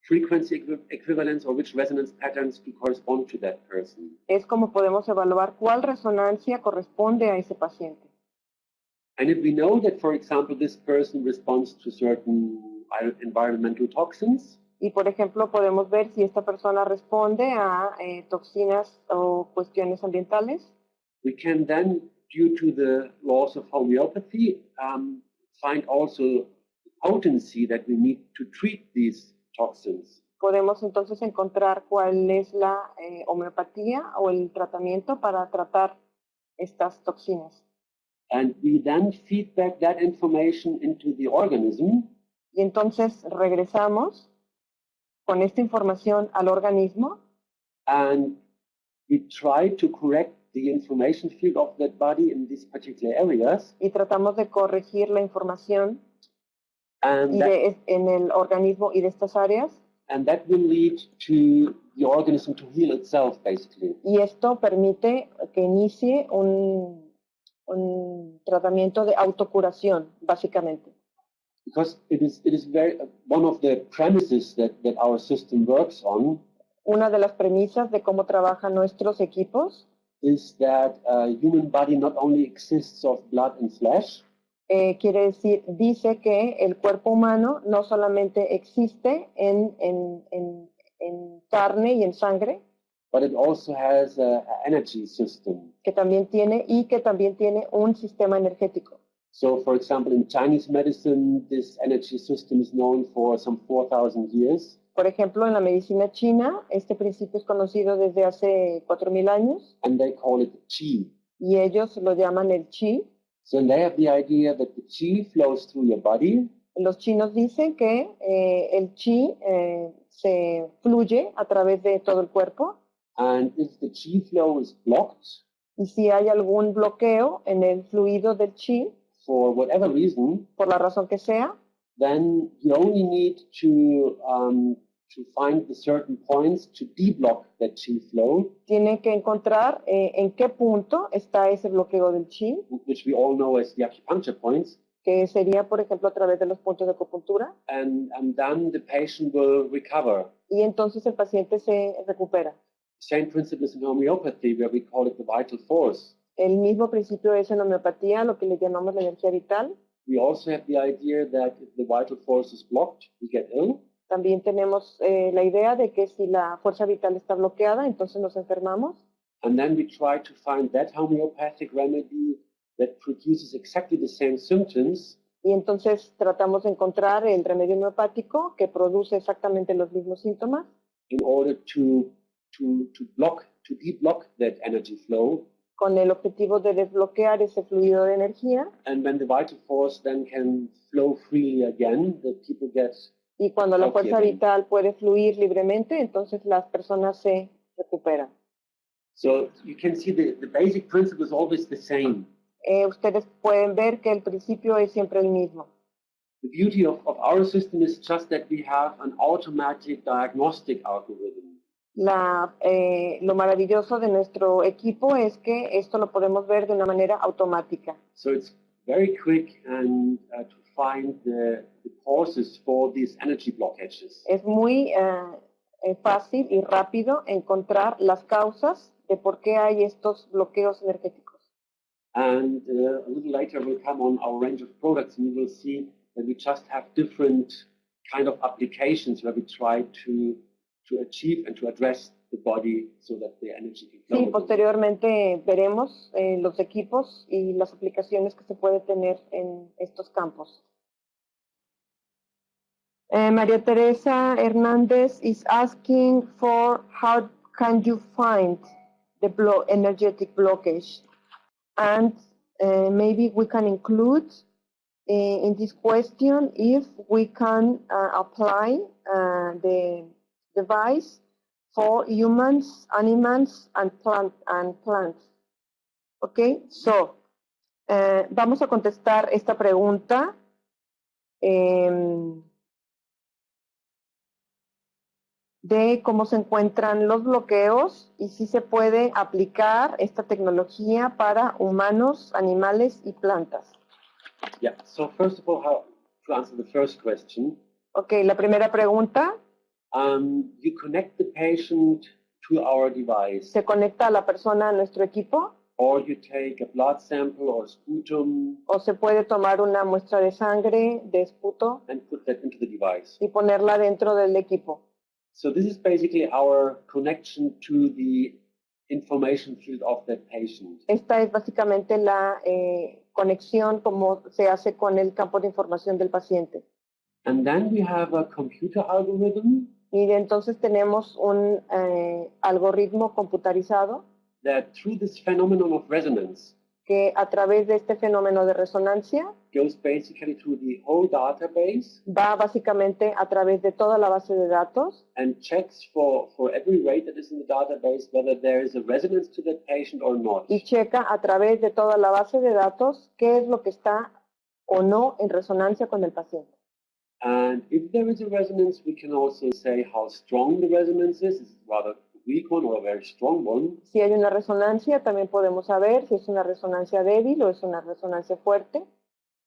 frequency equivalents or which resonance patterns to correspond to that person. Es como podemos evaluar cuál resonancia corresponde a ese paciente. And if we know that, for example, this person responds to certain environmental toxins, Y, por ejemplo, podemos ver si esta persona responde a toxinas o cuestiones ambientales. we can then, due to the laws of homeopathy, find also the potency that we need to treat these toxins. Podemos entonces encontrar cuál es la homeopatía o el tratamiento para tratar estas toxinas. And we then feed back that information into the organism, Y entonces regresamos con esta información al organismo and we try to correct the information field of that body in these particular areas. y tratamos de corregir la información And that, en el organismo y de estas áreas. and that will lead to the organism to heal itself, basically. Y esto permite que inicie un tratamiento de autocuración, básicamente. Because it is very one of the premises that our system works on Una de las premisas de cómo trabajan nuestros equipos is that a human body not only exists of blood and flesh, dice que el cuerpo humano no solamente existe en carne y en sangre, but it also has an energy system. que también tiene un sistema energético. So, for example, in Chinese medicine, this energy system is known for some 4,000 years. Por ejemplo, en la medicina china, este principio es conocido desde hace 4,000 años And they call it qi. y ellos lo llaman el chi. So they have the idea that the qi flows through your body, Los chinos dicen que el chi se fluye a través de todo el cuerpo and if the qi flow is blocked y si hay algún bloqueo en el fluido del chi, for whatever reason, por la razón que sea, then you only need to find the certain points to deblock that qi flow, tiene que encontrar en qué punto está ese bloqueo del chi, which we all know as the acupuncture points, que sería, por ejemplo, a través de los puntos de acupuntura, and then the patient will recover. y entonces el paciente se recupera. Same principle is in homeopathy, where we call it the vital force. El mismo principio es en homeopatía, lo que le llamamos la energía vital. we also have the idea that if the vital force is blocked, we get ill. También tenemos la idea de que si la fuerza vital está bloqueada, entonces nos enfermamos. And then we try to find that homeopathic remedy that produces exactly the same symptoms. Y entonces tratamos de encontrar el remedio homeopático que produce exactamente los mismos síntomas. In order to deblock that energy flow. Con el objetivo de desbloquear ese fluido de energía. And when the vital force then can flow freely again, the people get. Y cuando la fuerza vital puede fluir libremente, entonces las personas se recuperan. So you can see the basic principle is always the same. Ustedes pueden ver que el principio es siempre el mismo. The beauty of our system is just that we have an automatic diagnostic algorithm. Lo maravilloso de nuestro equipo es que esto lo podemos ver de una manera automática. So it's very quick and to find the causes for these energy blockages. Es muy fácil y rápido encontrar las causas de por qué hay estos bloqueos energéticos. And a little later we'll come on our range of products and you will see that we just have different kind of applications where we try to achieve and to address the body so that the energy can flow. Sí, posteriormente veremos los equipos y las aplicaciones que se puede tener en estos campos. María Teresa Hernández is asking for how can you find the energetic blockage, and maybe we can include in this question if we can apply the device for humans, animals, and plants. Okay, so vamos a contestar esta pregunta. De cómo se encuentran los bloqueos y si se puede aplicar esta tecnología para humanos, animales y plantas. Yeah, so first of all, how to answer the first question. Okay, la primera pregunta. You connect the patient to our device. Se conecta a la persona a nuestro equipo. Or you take a blood sample or sputum. O se puede tomar una muestra de sangre, de esputo. And put that into the device. Y ponerla dentro del equipo. So this is basically our connection to the information field of that patient. Esta es básicamente la conexión como se hace con el campo de información del paciente. And then we have a computer algorithm. Y entonces tenemos un algoritmo computarizado. That through this phenomenon of resonance. Que a través de este fenómeno de resonancia goes basically to the whole database. Va básicamente a través de toda la base de datos. And checks for every rate that is in the database whether there is a resonance to that patient or not. Y checa a través de toda la base de datos qué es lo que está o no en resonancia con el paciente. And if there is a resonance, we can also say how strong the resonance is. Is it rather a weak one or a very strong one? Si hay una resonancia, también podemos saber si es una resonancia débil o es una resonancia fuerte.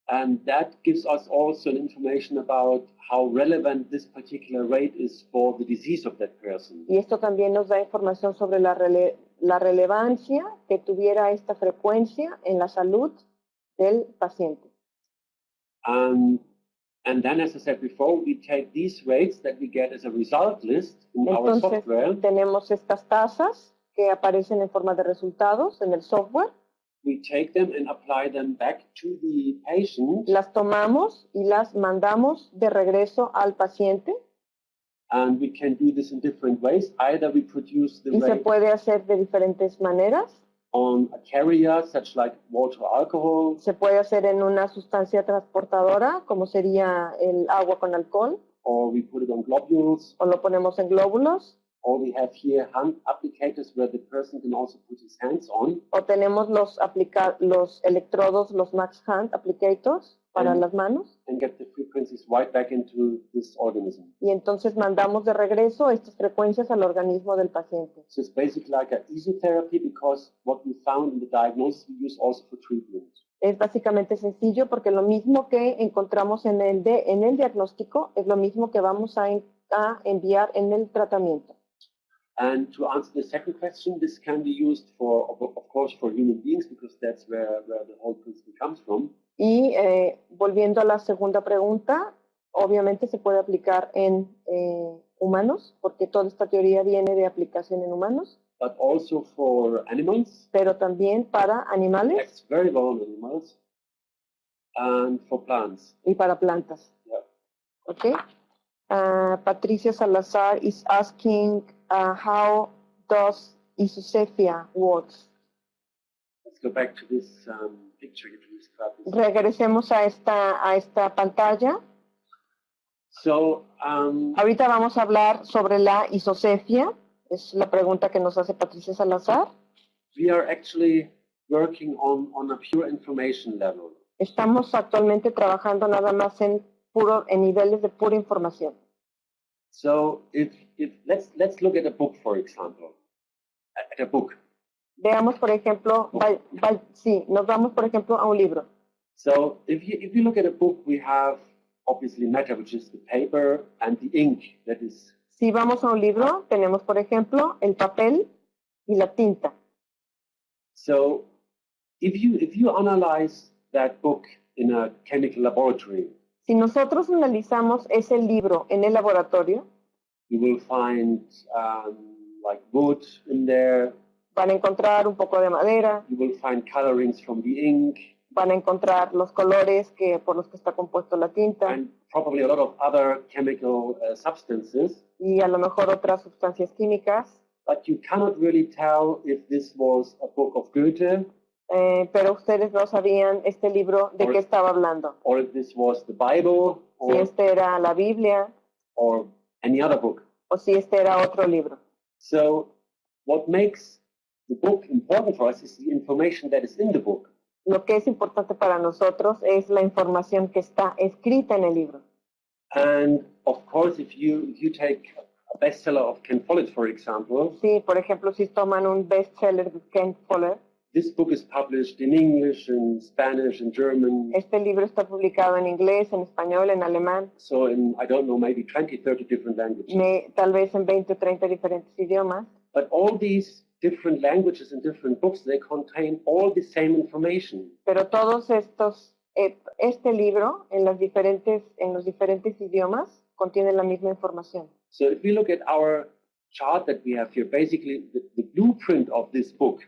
And that gives us also information about how relevant this particular rate is for the disease of that person. Y esto también nos da información sobre la relevancia que tuviera esta frecuencia en la salud del paciente. And then, as I said before, we take these rates that we get as a result list in our software. Tenemos estas tasas que aparecen en forma de resultados en el software. We take them and apply them back to the patient. Las tomamos y las mandamos de regreso al paciente. And we can do this in different ways. Either we produce the y se rate puede hacer de diferentes maneras. On a carrier, such like water or alcohol. Se puede hacer en una sustancia transportadora, como sería el agua con alcohol. Or we put it on globules. O lo ponemos en glóbulos. Or we have here hand applicators where the person can also put his hands on. O tenemos los electrodos, los Max Hand applicators para las manos. And get the frequencies right back into this organism. Y entonces mandamos de regreso estas frecuencias al organismo del paciente. So it's basically like an easy therapy because what we found in the diagnosis we use also for treatment. Es básicamente sencillo porque lo mismo que encontramos en el diagnóstico es lo mismo que vamos a enviar en el tratamiento. And to answer the second question, this can be used for, of course, for human beings because that's where the whole principle comes from. Y volviendo a la segunda pregunta, obviamente se puede aplicar en humanos, porque toda esta teoría viene de aplicación en humanos, but also for animals. pero también para animales Acts very well on animals and for plants. y para plantas. Yeah. Okay. Patricia Salazar is asking how does isocephia works. Let's go back to this picture you described. Regresemos a esta pantalla. So, Ahorita vamos a hablar sobre la isocephia. Es la pregunta que nos hace Patricia Salazar. we are actually working on a pure information level. Estamos actualmente trabajando nada más en niveles de pura información. So, if let's look at a book, for example, at a book. Veamos, por ejemplo, nos vamos, por ejemplo, a un libro. So, if you look at a book, we have obviously matter, which is the paper and the ink. That is. Si vamos a un libro, tenemos, por ejemplo, el papel y la tinta. So, if you analyze that book in a chemical laboratory, si nosotros analizamos ese libro en el laboratorio, you will find like wood in there. Van a encontrar un poco de madera. You will find colorings from the ink. Van a encontrar los colores por los que está compuesto la tinta. And probably a lot of other chemical substances. Y a lo mejor otras sustancias químicas. But you cannot really tell if this was a book of Goethe. Pero ustedes no sabían este libro de qué estaba hablando. Or if this was the Bible. Si este era la Biblia. Or any other book. O si este era otro libro. So, what makes the book important for us is the information that is in the book. Lo que es importante para nosotros es la información que está escrita en el libro. And of course, if you take a bestseller of Ken Follett, for example. Sí, por ejemplo, si toman un bestseller de Ken Follett. This book is published in English, in Spanish, in German. Este libro está publicado en inglés, en español, en alemán. So in, I don't know, maybe 20, 30 different languages. Tal vez en 20 o 30 diferentes idiomas. But all these different languages and different books, they contain all the same information. Pero todos estos, este libro en los diferentes idiomas contiene la misma información. So if we look at our chart that we have here, basically the blueprint of this book.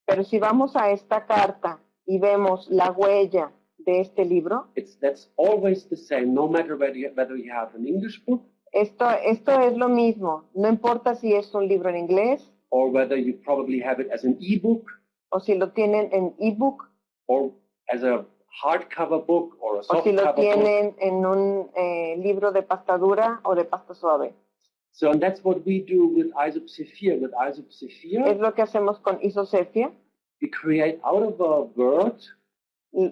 Pero si vamos a esta carta y vemos la huella de este libro, that's always the same, no matter whether you have an English book. Esto es lo mismo, no importa si es un libro en inglés. Or whether you probably have it as an e-book. O si lo tienen en e-book. Or as a hardcover book or a softcover book. O si lo tienen en un libro de pasta dura o de pasta suave. So and that's what we do with Isopsephia. With Isopsephia, es lo que hacemos con isocephia. We create out of a word.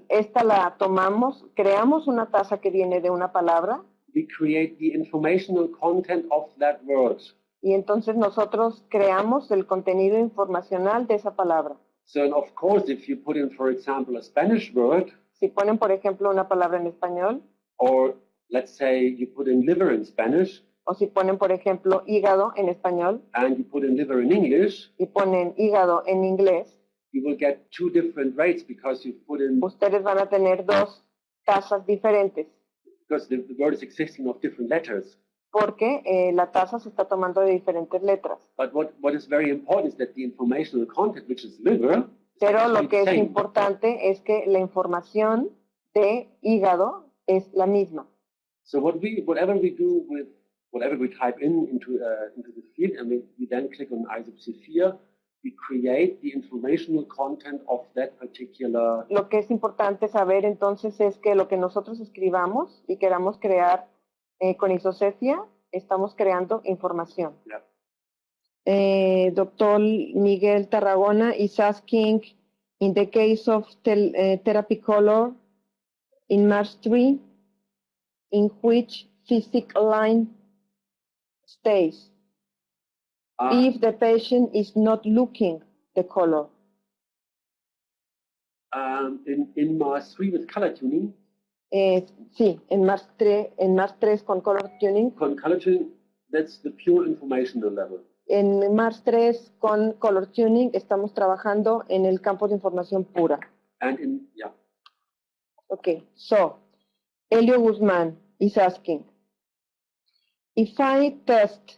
Esta la tomamos, creamos una taza que viene de una palabra. We create the informational content of that word. Y entonces nosotros creamos el contenido informacional de esa palabra. So and of course, if you put in, for example, a Spanish word. Si ponen, por ejemplo, una palabra en español. Or let's say you put in liver in Spanish. O si ponen, por ejemplo, hígado en español. And you put in liver in English. Y ponen hígado en inglés. You will get two different rates because you put in. Ustedes van a tener dos tazas diferentes. Because the word is existing of different letters. Porque la taza se está tomando de diferentes letras. But what is very important is that the informational content, which is liver. Pero lo que es importante es que la información de hígado es la misma. So whatever we do with whatever we type into the field, and we then click on Isopsephia, we create the informational content of that particular. Lo que es importante saber entonces es que lo que nosotros escribamos y queramos crear con isocephia, estamos creando información. Yeah. Doctor Miguel Tarragona is asking, in the case of therapy color in March 3, in which physical line stays if the patient is not looking the color? In Mars 3 with color tuning. Sí, en Mars 3 con color tuning. Con color tuning, that's the pure informational level. En Mars 3 con color tuning estamos trabajando en el campo de información pura. And in, yeah. Okay, so Elio Guzman is asking, if I test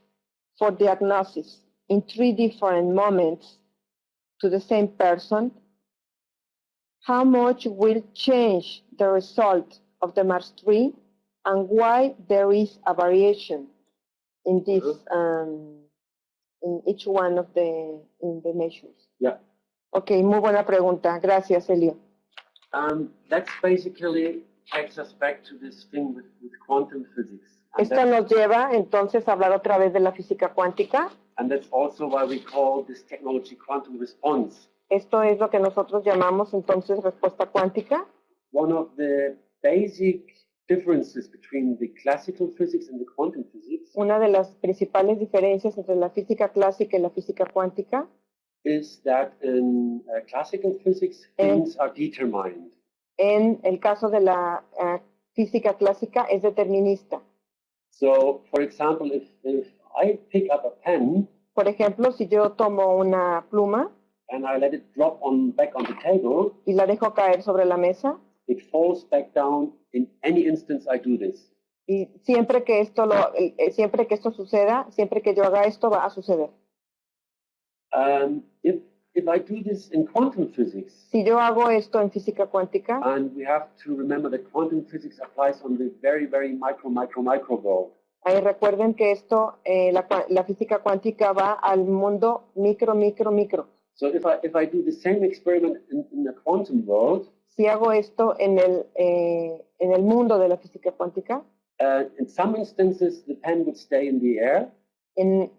for diagnosis in 3 different moments to the same person, how much will change the result of the MARS-3 and why there is a variation in this, in each one of the measures? Yeah. Okay, muy buena pregunta. Gracias, Elio. That's basically takes us back to this thing with quantum physics. Esto nos lleva entonces a hablar otra vez de la física cuántica. And that's also why we call this technology quantum response. Esto es lo que nosotros llamamos entonces respuesta cuántica. One of the basic differences between the classical physics and the quantum physics Una de las principales diferencias entre la física clásica y la física cuántica is that in classical physics things are determined. en el caso de la física clásica es determinista. So, for example, if I pick up a pen Por ejemplo, si yo tomo una pluma and I let it drop back on the table, y la dejo caer sobre la mesa, it falls back down in any instance I do this. y siempre que esto suceda, siempre que yo haga esto va a suceder. If I do this in quantum physics, Si yo hago esto en física cuántica, and we have to remember that quantum physics applies on the very, very micro world. ahí recuerden que esto, la física cuántica va al mundo micro. So if I do the same experiment in the quantum world, Si hago esto en el mundo de la física cuántica, in some instances the pen would stay in the air, en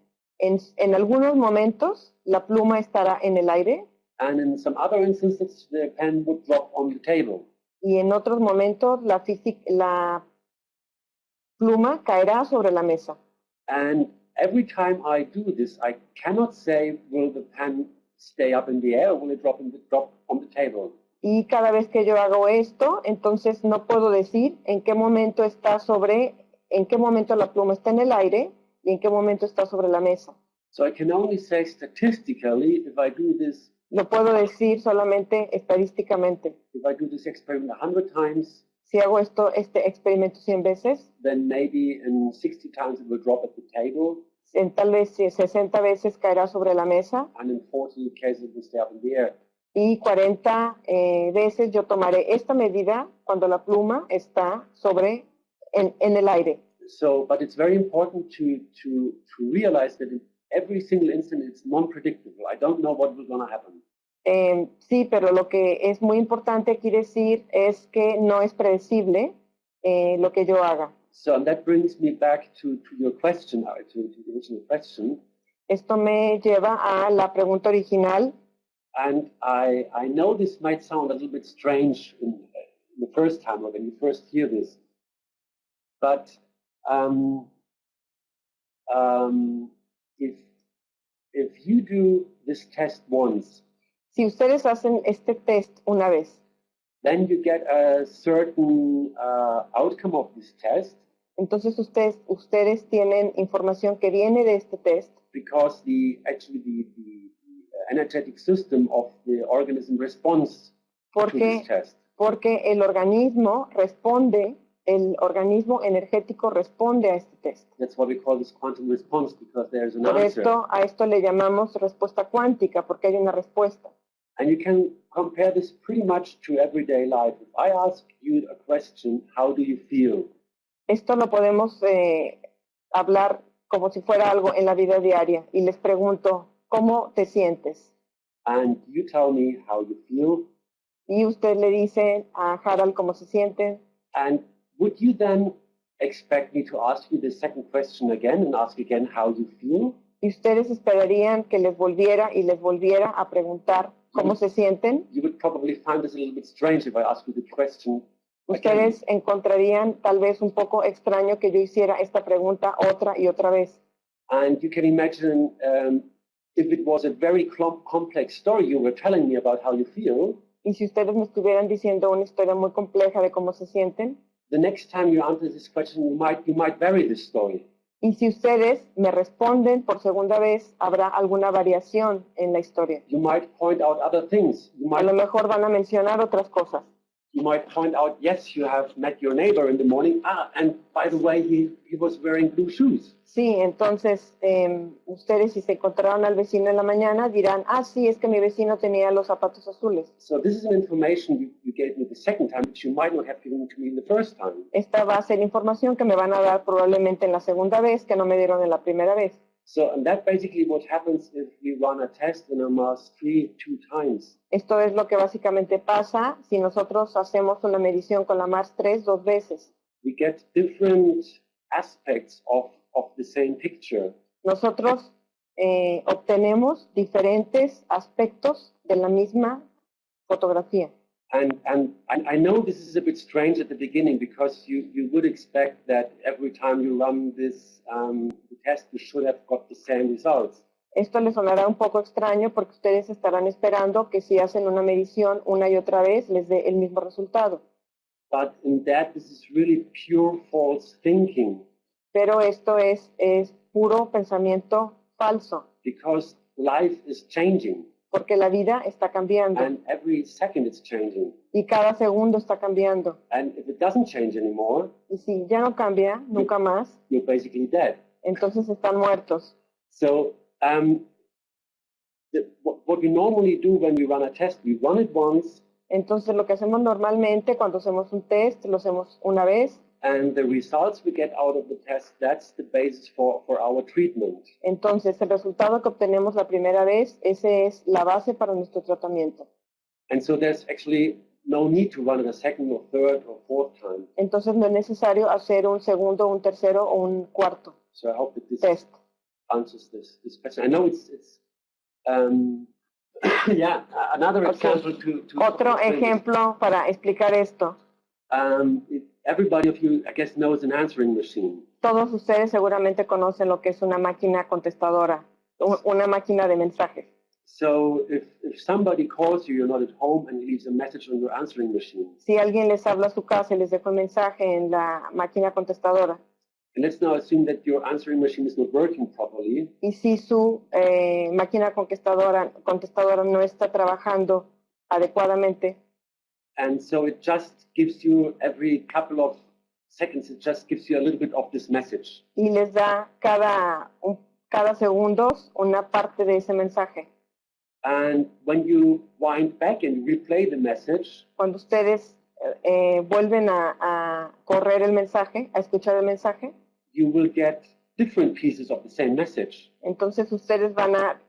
algunos momentos la pluma estará en el aire and in some other instances the pen would drop on the table. y en otros momentos la pluma caerá sobre la mesa. And every time I do this, I cannot say, will the pen stay up in the air or will it drop on the table? Y cada vez que yo hago esto, entonces no puedo decir en qué momento la pluma está en el aire y en qué momento está sobre la mesa. So I can only say statistically, if I do this, Lo puedo decir solamente estadísticamente. if I do this experiment 100 times, Si hago este experimento 100 veces, then maybe in 60 times it will drop at the table, en tal vez 60 veces caerá sobre la mesa and in 40 cases it will stay up in the air. y 40 veces yo tomaré esta medida cuando la pluma está en el aire. So, but it's very important to realize that in every single instant it's non-predictable. I don't know what is going to happen. Sí, pero lo que es muy importante aquí decir es que no es predecible lo que yo haga. So, and that brings me back to your question, to the original question. Esto me lleva a la pregunta original. And I know this might sound a little bit strange in the first time or when you first hear this, but if you do this test once, si ustedes hacen este test una vez, then you get a certain outcome of this test. Entonces ustedes tienen información que viene de este test. Because the energetic system of the organism responds to this test. Porque el organismo energético responde a este test. That's why we call this quantum response, because there's an Por answer. a esto le llamamos respuesta cuántica, porque hay una respuesta. And you can compare this pretty much to everyday life. If I ask you a question, how do you feel? Esto lo podemos hablar como si fuera algo en la vida diaria y les pregunto, ¿cómo te sientes? And you tell me how you feel. Y usted le dice a Harald cómo se siente. And would you then expect me to ask you the second question again and ask again how you feel? Y ustedes esperarían que les volviera a preguntar cómo se sienten. You would probably find this a little bit strange if I ask you the question. Ustedes encontrarían tal vez un poco extraño que yo hiciera esta pregunta otra y otra vez. And you can imagine if it was a very complex story you were telling me about how you feel. Y si ustedes me estuvieran diciendo una historia muy compleja de cómo se sienten. The next time you answer this question, you might vary this story. Y si ustedes me responden por segunda vez, habrá alguna variación en la historia. You might point out other things. A lo mejor van a mencionar otras cosas. you might point out, yes, you have met your neighbor in the morning. And by the way, he was wearing blue shoes. Sí, entonces ustedes si se encontraron al vecino en la mañana dirán, sí, es que mi vecino tenía los zapatos azules. So this is an information you gave me the second time, which you might not have given to me the first time. Esta va a ser información que me van a dar probablemente en la segunda vez, que no me dieron en la primera vez. So, and that basically what happens if we run a test in a MAS3 2 times. Esto es lo que básicamente pasa si nosotros hacemos una medición con la MAS3 2 veces. We get different aspects of the same picture. Nosotros obtenemos diferentes aspectos de la misma fotografía. And I know this is a bit strange at the beginning because you would expect that every time you run this test, you should have got the same results. Esto les sonará un poco extraño porque ustedes estarán esperando que si hacen una medición una y otra vez les dé el mismo resultado. But in that, this is really pure false thinking. Pero esto es puro pensamiento falso. Because life is changing. Porque la vida está cambiando. And every second it's changing. Y cada segundo está cambiando. And if it doesn't change anymore, y si ya no cambia nunca más, you're basically dead. Entonces están muertos. So what we normally do when we run a test, we run it once. Entonces lo que hacemos normalmente cuando hacemos un test, lo hacemos una vez. And the results we get out of the test, that's the basis for our treatment. Entonces el resultado que obtenemos la primera vez, ese es la base para nuestro tratamiento. And so there's actually no need to run it a second or third or fourth time. Entonces no es necesario hacer un segundo, un tercero o un cuarto So I hope that this test. answers this question. I know it's yeah, another example to Otro ejemplo para explicar esto. Everybody of you, I guess, knows an answering machine. Todos ustedes seguramente conocen lo que es una máquina contestadora, una máquina de mensajes. So if somebody calls you, you're not at home, and leaves a message on your answering machine. Si alguien les habla a su casa y les deja un mensaje en la máquina contestadora. And let's now assume that your answering machine is not working properly. Y si su máquina contestadora no está trabajando adecuadamente. And so it just gives you every couple of seconds, it just gives you a little bit of this message. Y les da cada segundos una parte de ese mensaje. And when you wind back and replay the message, cuando ustedes vuelven a correr el mensaje, a escuchar el mensaje, you will get different pieces of the same message. Entonces ustedes van a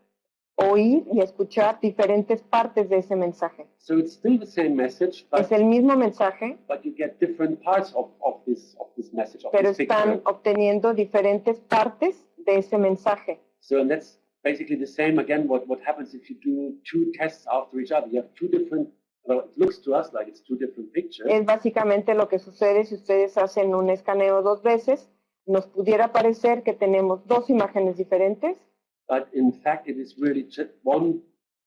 oír y escuchar diferentes partes de ese mensaje. So it's still the same message, es el mismo mensaje, but you get different parts of this message. Pero están obteniendo diferentes partes de ese mensaje. So and that's basically the same again. What happens if you do two tests after each other? You have two different. Well, it looks to us like it's two different pictures. Es básicamente lo que sucede si ustedes hacen un escaneo 2 veces. Nos pudiera parecer que tenemos 2 imágenes diferentes. But in fact, it is really just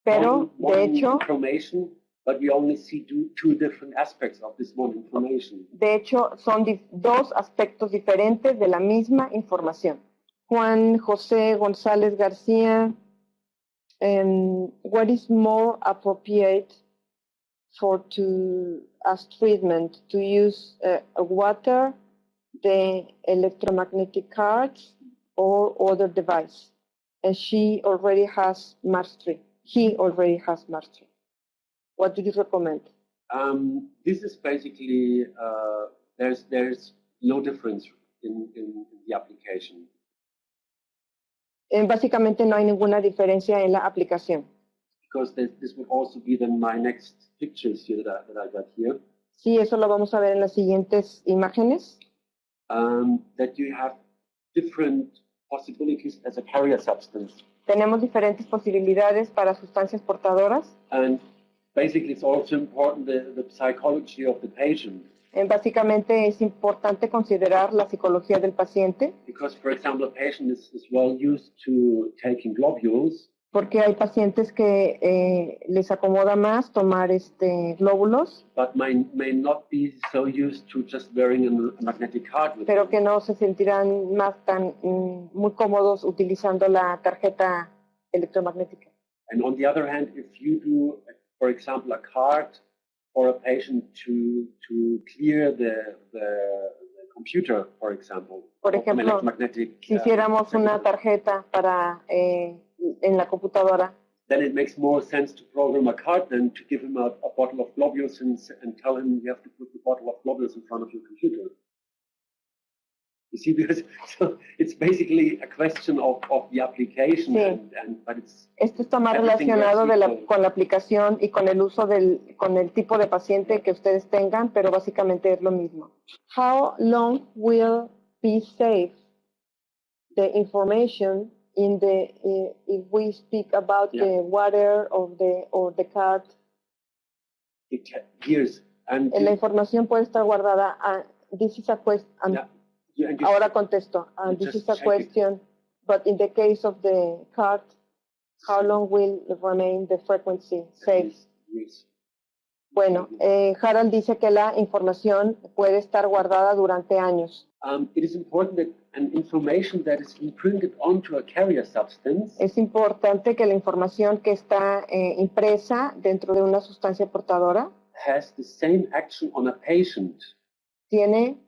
Pero de hecho, information, but we only see two different aspects of this one information. De hecho, son 2 aspectos diferentes de la misma información. Juan José González García, what is more appropriate as treatment to use water, the electromagnetic cards, or other device? And she already has mastery. He already has mastery. What do you recommend? This is basically there's no difference in the application. Básicamente no hay ninguna diferencia en la aplicación. Because this would also be then my next pictures here that I got here. Sí, eso lo vamos a ver en las siguientes imágenes. That you have different possibilities as a carrier substance. Tenemos diferentes posibilidades para sustancias portadoras. And basically it's also important the psychology of the patient. Básicamente es importante considerar la psicología del paciente. Because, for example, a patient is well used to taking globules. Porque hay pacientes que les acomoda más tomar glóbulos. But may not be so used to just wearing a magnetic card with Pero them. que no se sentirán más tan muy cómodos utilizando la tarjeta electromagnética. And on the other hand, if you do, for example, a card for a patient to clear the computer, for example. Por from ejemplo, electromagnetic, si hiciéramos una tarjeta para en la computadora, then it makes more sense to program a card than to give him a bottle of globules and tell him you have to put the bottle of globules in front of your computer. You see, because so it's basically a question of the application, Sí. but it's esto está más everything relacionado works equal. con la aplicación y con el uso con el tipo de paciente que ustedes tengan, pero básicamente es lo mismo. How long will be safe the information in the if we speak about Yeah. the water or the card? years. And La información puede estar guardada. This is a question. and Ahora contesto. This is a question. But in the case of the card, how long will remain the frequency safe? Years. Bueno, Harald dice que la información puede estar guardada durante años. It is important that an information that is imprinted onto a carrier substance Es importante que la información que está impresa dentro de una sustancia portadora has the same action on a patient, tiene,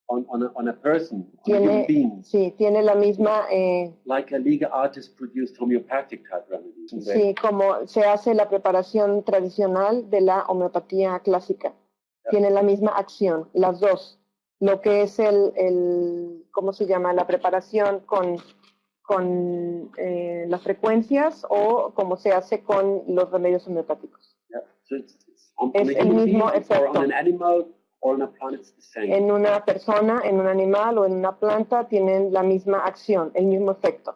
on a person, on a human being, sí, tiene la misma, like a legal artist produced homeopathic type remedies. sí, como se hace la preparación tradicional de la homeopatía clásica. Tiene la misma acción, las dos. Lo que es ¿cómo se llama? La preparación con las frecuencias o como se hace con los remedios homeopáticos. Yeah. So it's on Es a el human mismo being, or on efecto. an animal, or on a plant, it's the same. En una persona, en un animal o en una planta tienen la misma acción, el mismo efecto.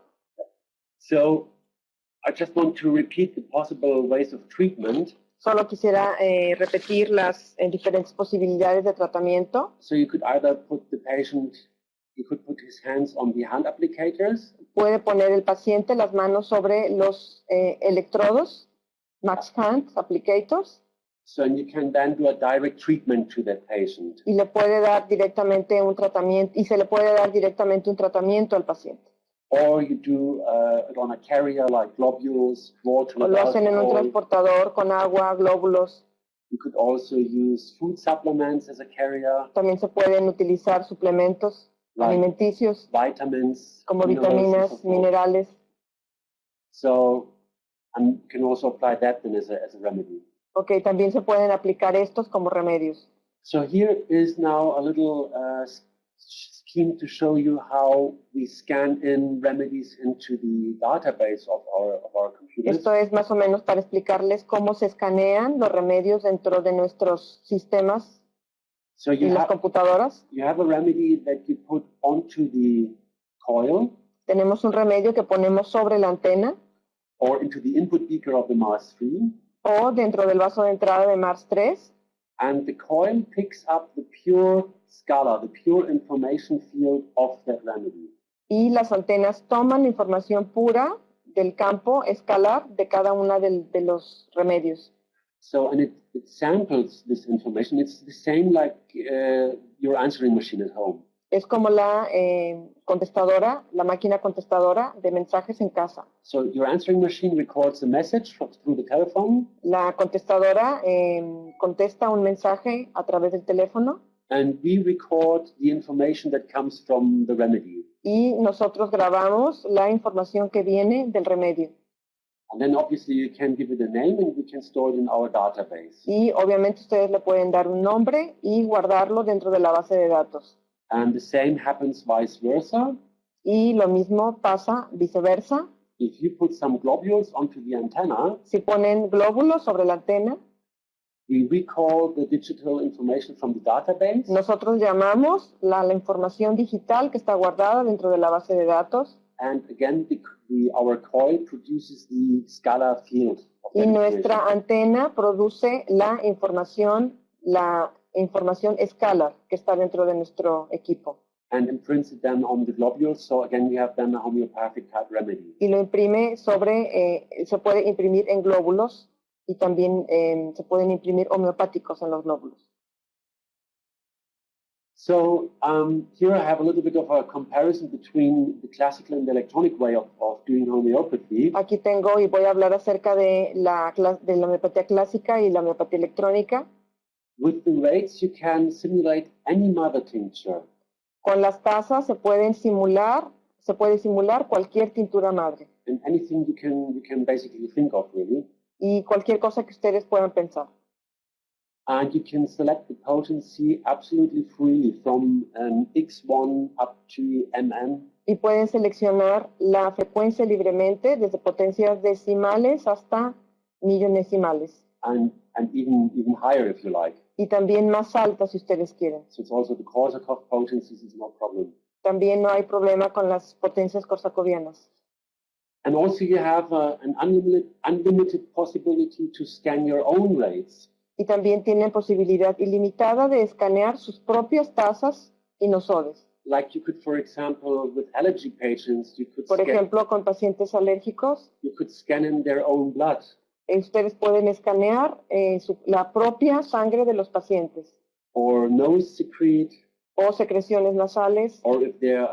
So I just want to repeat the possible ways of treatment. Solo quisiera repetir las diferentes posibilidades de tratamiento. So you could either put the patient, you could put his hands on the hand applicators. Puede poner el paciente las manos sobre los electrodos, Max Hand applicators, So you can then do a direct treatment to that patient. y le puede dar directamente un tratamiento, y se le puede dar directamente un tratamiento al paciente. Or you do it on a carrier like globules, water, O lo hacen en un alcohol. transportador con agua, glóbulos. You could also use food supplements as a carrier, También se pueden utilizar suplementos like alimenticios vitamins, como minerals, and so vitaminas, forth. minerales. So, and you can also apply that then as a remedy. Ok, también se pueden aplicar estos como remedios. So here is now a little scheme to show you how we scan in remedies into the database of our computers. Esto es más o menos para explicarles cómo se escanean los remedios dentro de nuestros sistemas So y las computadoras. you have a remedy that you put onto the coil Tenemos un remedio que ponemos sobre la antena or into the input beaker of the Mars 3, o dentro del vaso de entrada de Mars 3, and the coil picks up the pure scala, the pure information field of that remedy. y las antenas toman la información pura del campo escalar de cada una de los remedios. So, and it samples this information. It's the same like your answering machine at home. Es como la contestadora, la máquina contestadora de mensajes en casa. So your answering machine records a message through the telephone, La contestadora contesta un mensaje a través del teléfono and we record the information that comes from the remedy. y nosotros grabamos la información que viene del remedio. And then obviously you can give it a name and we can store it in our database. Y obviamente ustedes le pueden dar un nombre y guardarlo dentro de la base de datos. And the same happens vice versa. Y lo mismo pasa viceversa. If you put some globules onto the antenna, Si ponen glóbulos sobre la antena, we recall the digital information from the database, nosotros llamamos la información digital que está guardada dentro de la base de datos and again our coil produces the scalar field of y that nuestra information. antena produce la información escalar que está dentro de nuestro equipo And imprints it then on the globules. So again, we have then a homeopathic type remedy. y lo imprime se puede imprimir en glóbulos y también se pueden imprimir homeopáticos en los glóbulos. So here I have a little bit of a comparison between the classical and the electronic way of doing homeopathy. Aquí tengo y voy a hablar acerca de la homeopatía clásica y la homeopatía electrónica. With the rates, you can simulate any mother tincture. Con las tasas se puede simular cualquier tintura madre And anything you can basically think of, really. y cualquier cosa que ustedes puedan pensar. And you can select the potency absolutely freely from X1 up to MM. Y pueden seleccionar la frecuencia libremente desde potencias decimales hasta millonesimales. And even higher if you like. Y también más alta si ustedes quieren. So it's also the Korsakoff potencies is no problem. También no hay problema con las potencias korsakovianas. And also you have an unlimited possibility to scan your own rates. Y también tienen posibilidad ilimitada de escanear sus propias tasas y nosodes. Like you could, for example, with allergy patients, you could Por scan, ejemplo, con pacientes alérgicos, you could scan in their own blood. Ustedes pueden escanear la propia sangre de los pacientes Or nose secrete, o secreciones nasales, or if they're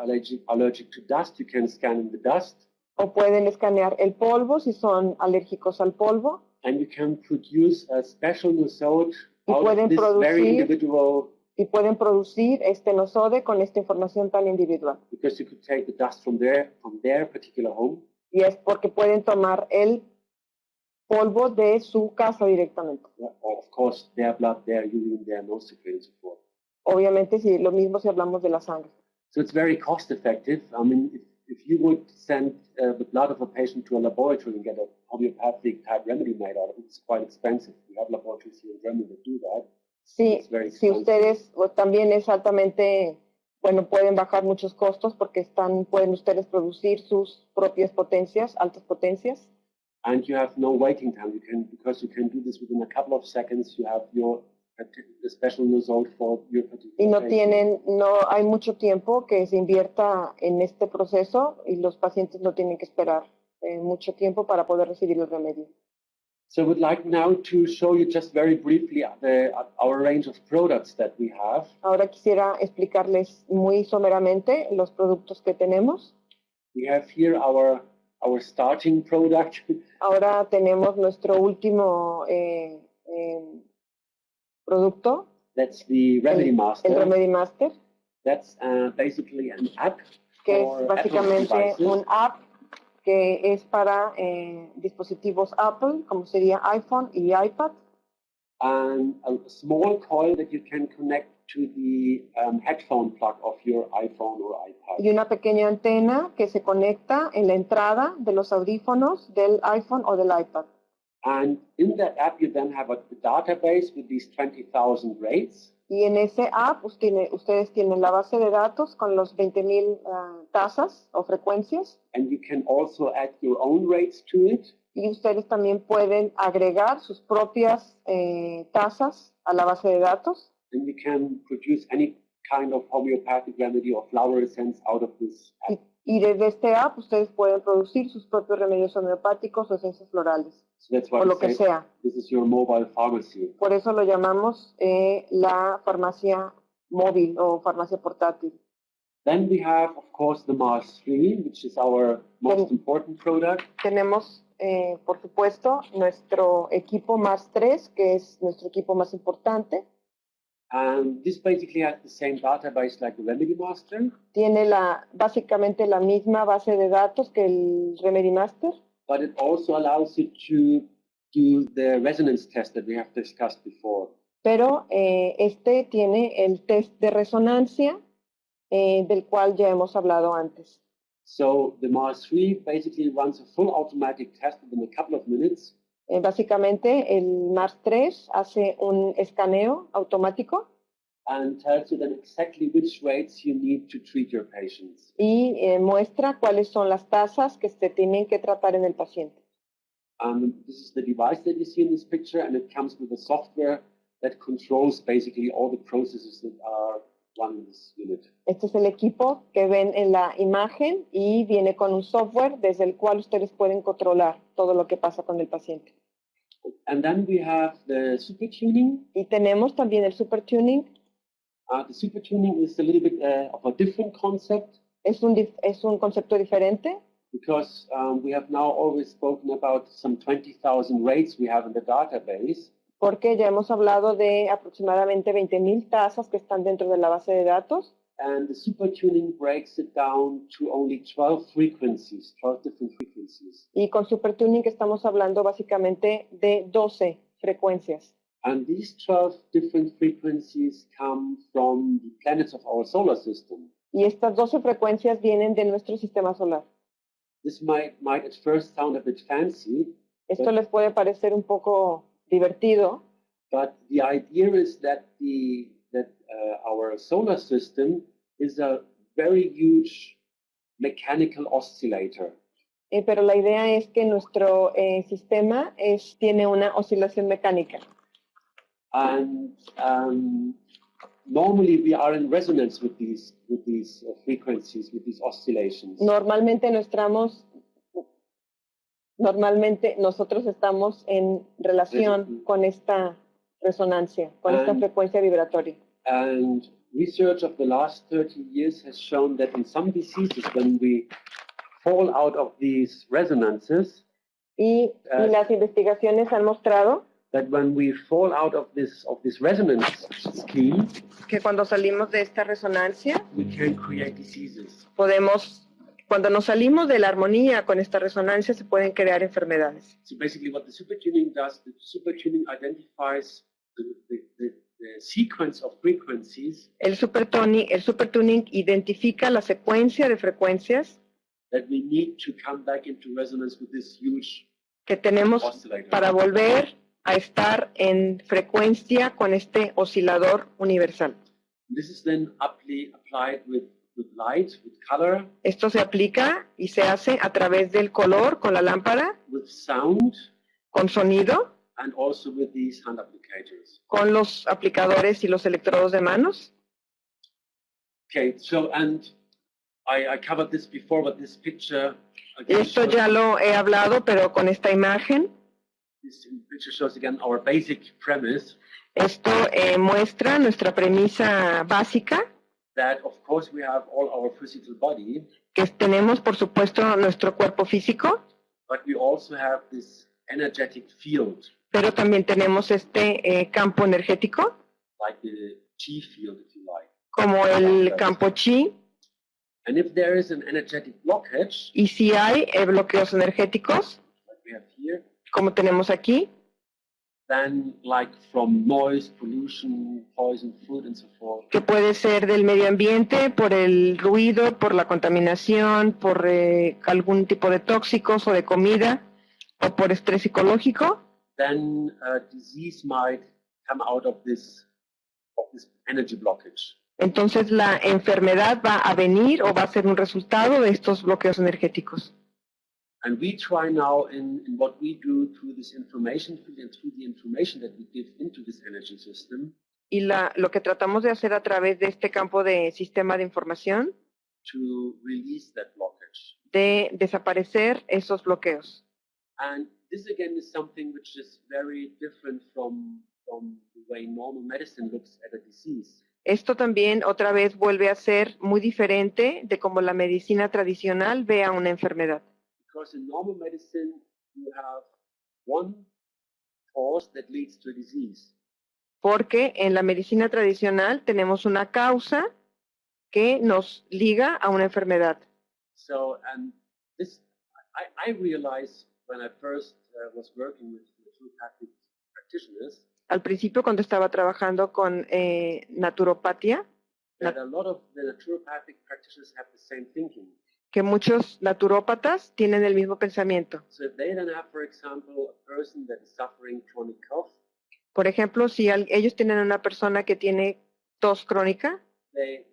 allergic to dust, you can scan in the dust. o pueden escanear el polvo si son alérgicos al polvo, And you can produce a special nosode Y out pueden of this very producir- individual, y pueden producir este nosode con esta información tan individual. because you could take the dust from their particular home. Y es porque pueden tomar el polvo de su casa directamente. Or of course, their blood, their urine, their nose secrete, and so forth. Obviamente, si lo mismo si hablamos de la sangre. So it's very cost effective. I mean, if you would send the blood of a patient to a laboratory and get a homeopathic type remedy made out of it, it's quite expensive. We have laboratories here in Germany that do that. Sí, It's very si expensive. ustedes pues, también es altamente, bueno, pueden bajar muchos costos porque pueden ustedes producir sus propias potencias, altas potencias. And you have no waiting time. Because you can do this within a couple of seconds, you have the special result for your particular Y no patient. hay mucho tiempo que se invierta en este proceso y los pacientes no tienen que esperar mucho tiempo para poder recibir el remedio. So I would like now to show you just very briefly our range of products that we have. Ahora quisiera explicarles muy someramente los productos que tenemos. We have here our starting product. Ahora tenemos nuestro último producto, That's the Remedy Master. el Remedy Master, That's basically an app que for es Apple básicamente devices. un app que es para dispositivos Apple, como sería iPhone y iPad, And a small coil that you can connect to the headphone plug of your iPhone or iPad. y una pequeña antena que se conecta en la entrada de los audífonos del iPhone o del iPad. And in that app, you then have a database with these 20,000 rates. Y en ese app ustedes tienen la base de datos con los 20,000 tasas o frecuencias, And you can also add your own rates to it. y ustedes también pueden agregar sus propias tasas a la base de datos. And you can produce any kind of homeopathic remedy or flower essence out of this app. Y desde este app ustedes pueden producir sus propios remedios homeopáticos o esencias florales, So that's why o we lo que say sea. this is your mobile pharmacy. Por eso lo llamamos la farmacia móvil o farmacia portátil. Then we have, of course, the Mars 3, which is our most important product. Tenemos, por supuesto, nuestro equipo Mars 3, que es nuestro equipo más importante. And this basically has the same database like the Remedy Master, Tiene básicamente la misma base de datos que el Remedy Master, but it also allows you to do the resonance test that we have discussed before. pero este tiene el test de resonancia del cual ya hemos hablado antes. So the Mars 3 basically runs a full automatic test within a couple of minutes. Básicamente, el Mars 3 hace un escaneo automático And tells you then exactly which rates you need to treat your patients. y muestra cuáles son las tasas que se tienen que tratar en el paciente. This is the device that you see in this picture, and it comes with a software that controls basically all the processes that are run in this unit. Este es el equipo que ven en la imagen y viene con un software desde el cual ustedes pueden controlar todo lo que pasa con el paciente. And then we have the super tuning. Y tenemos también el super tuning. The super tuning is a little bit of a different concept Es un concepto diferente because we have now always spoken about some 20,000 rates we have in the database. porque ya hemos hablado de aproximadamente 20,000 tasas que están dentro de la base de datos. And the super tuning breaks it down to only 12 frequencies, 12 different frequencies. Y con supertuning estamos hablando básicamente de 12 frecuencias. And these 12 different frequencies come from the planets of our solar system. Y estas 12 frecuencias vienen de nuestro sistema solar. This might at first sound a bit fancy, Esto les puede parecer un poco divertido, but the idea is that our solar system is a very huge mechanical oscillator. pero la idea es que nuestro sistema tiene una oscilación mecánica. And normally we are in resonance with these frequencies, with these oscillations. Normalmente nosotros estamos en relación con esta resonancia, con esta frecuencia vibratoria. And research of the last 30 years has shown that in some diseases, when we fall out of these resonances, Y las investigaciones han mostrado that when we fall out of this resonance scheme, que cuando salimos de esta resonancia, we can create diseases. cuando nos salimos de la armonía con esta resonancia, se pueden crear enfermedades. So basically what the supertuning does, the supertuning identifies the sequence of frequencies El supertuning identifica la secuencia de frecuencias that we need to come back into resonance with this huge que tenemos oscillator. para volver a estar en frecuencia con este oscilador universal. This is then applied with light, with color, Esto se aplica y se hace a través del color con la lámpara, with sound, con sonido, and also with these hand applicators. con los aplicadores y los electrodos de manos. Okay, so and I covered this before, but this picture again Esto ya lo he hablado, pero con esta imagen, this picture shows again our basic premise esto muestra nuestra premisa básica, that of course we have all our physical body, que tenemos por supuesto nuestro cuerpo físico, but we also have this energetic field, pero también tenemos este campo energético, like the chi field, if you like. como el campo chi. And if there is an energetic blockage, Y si hay bloqueos energéticos, like we have here, como tenemos aquí, then like from noise, pollution, poison, food, and so forth, que puede ser del medio ambiente, por el ruido, por la contaminación, por algún tipo de tóxicos o de comida, o por estrés psicológico, then disease might come out of this energy blockage. entonces la enfermedad va a venir o va a ser un resultado de estos bloqueos energéticos. And we try now in what we do through this information field and through the information that we give into this energy system Y lo que tratamos de hacer a través de este campo de sistema de información, to release that blockage. de desaparecer esos bloqueos. And this again is something which is very different from the way normal medicine looks at a disease. Esto también otra vez vuelve a ser muy diferente de cómo la medicina tradicional ve a una enfermedad. Because in normal medicine, you have one cause that leads to a disease. Porque en la medicina tradicional tenemos una causa que nos liga a una enfermedad. So, and this, I realized when I first was working with naturopathic practitioners, Al principio, cuando estaba trabajando con naturopatía, that a lot of the naturopathic practitioners have the same thinking. que muchos naturópatas tienen el mismo pensamiento. So if they then have, for example, a person that is suffering chronic cough, Por ejemplo, si ellos tienen una persona que tiene tos crónica, they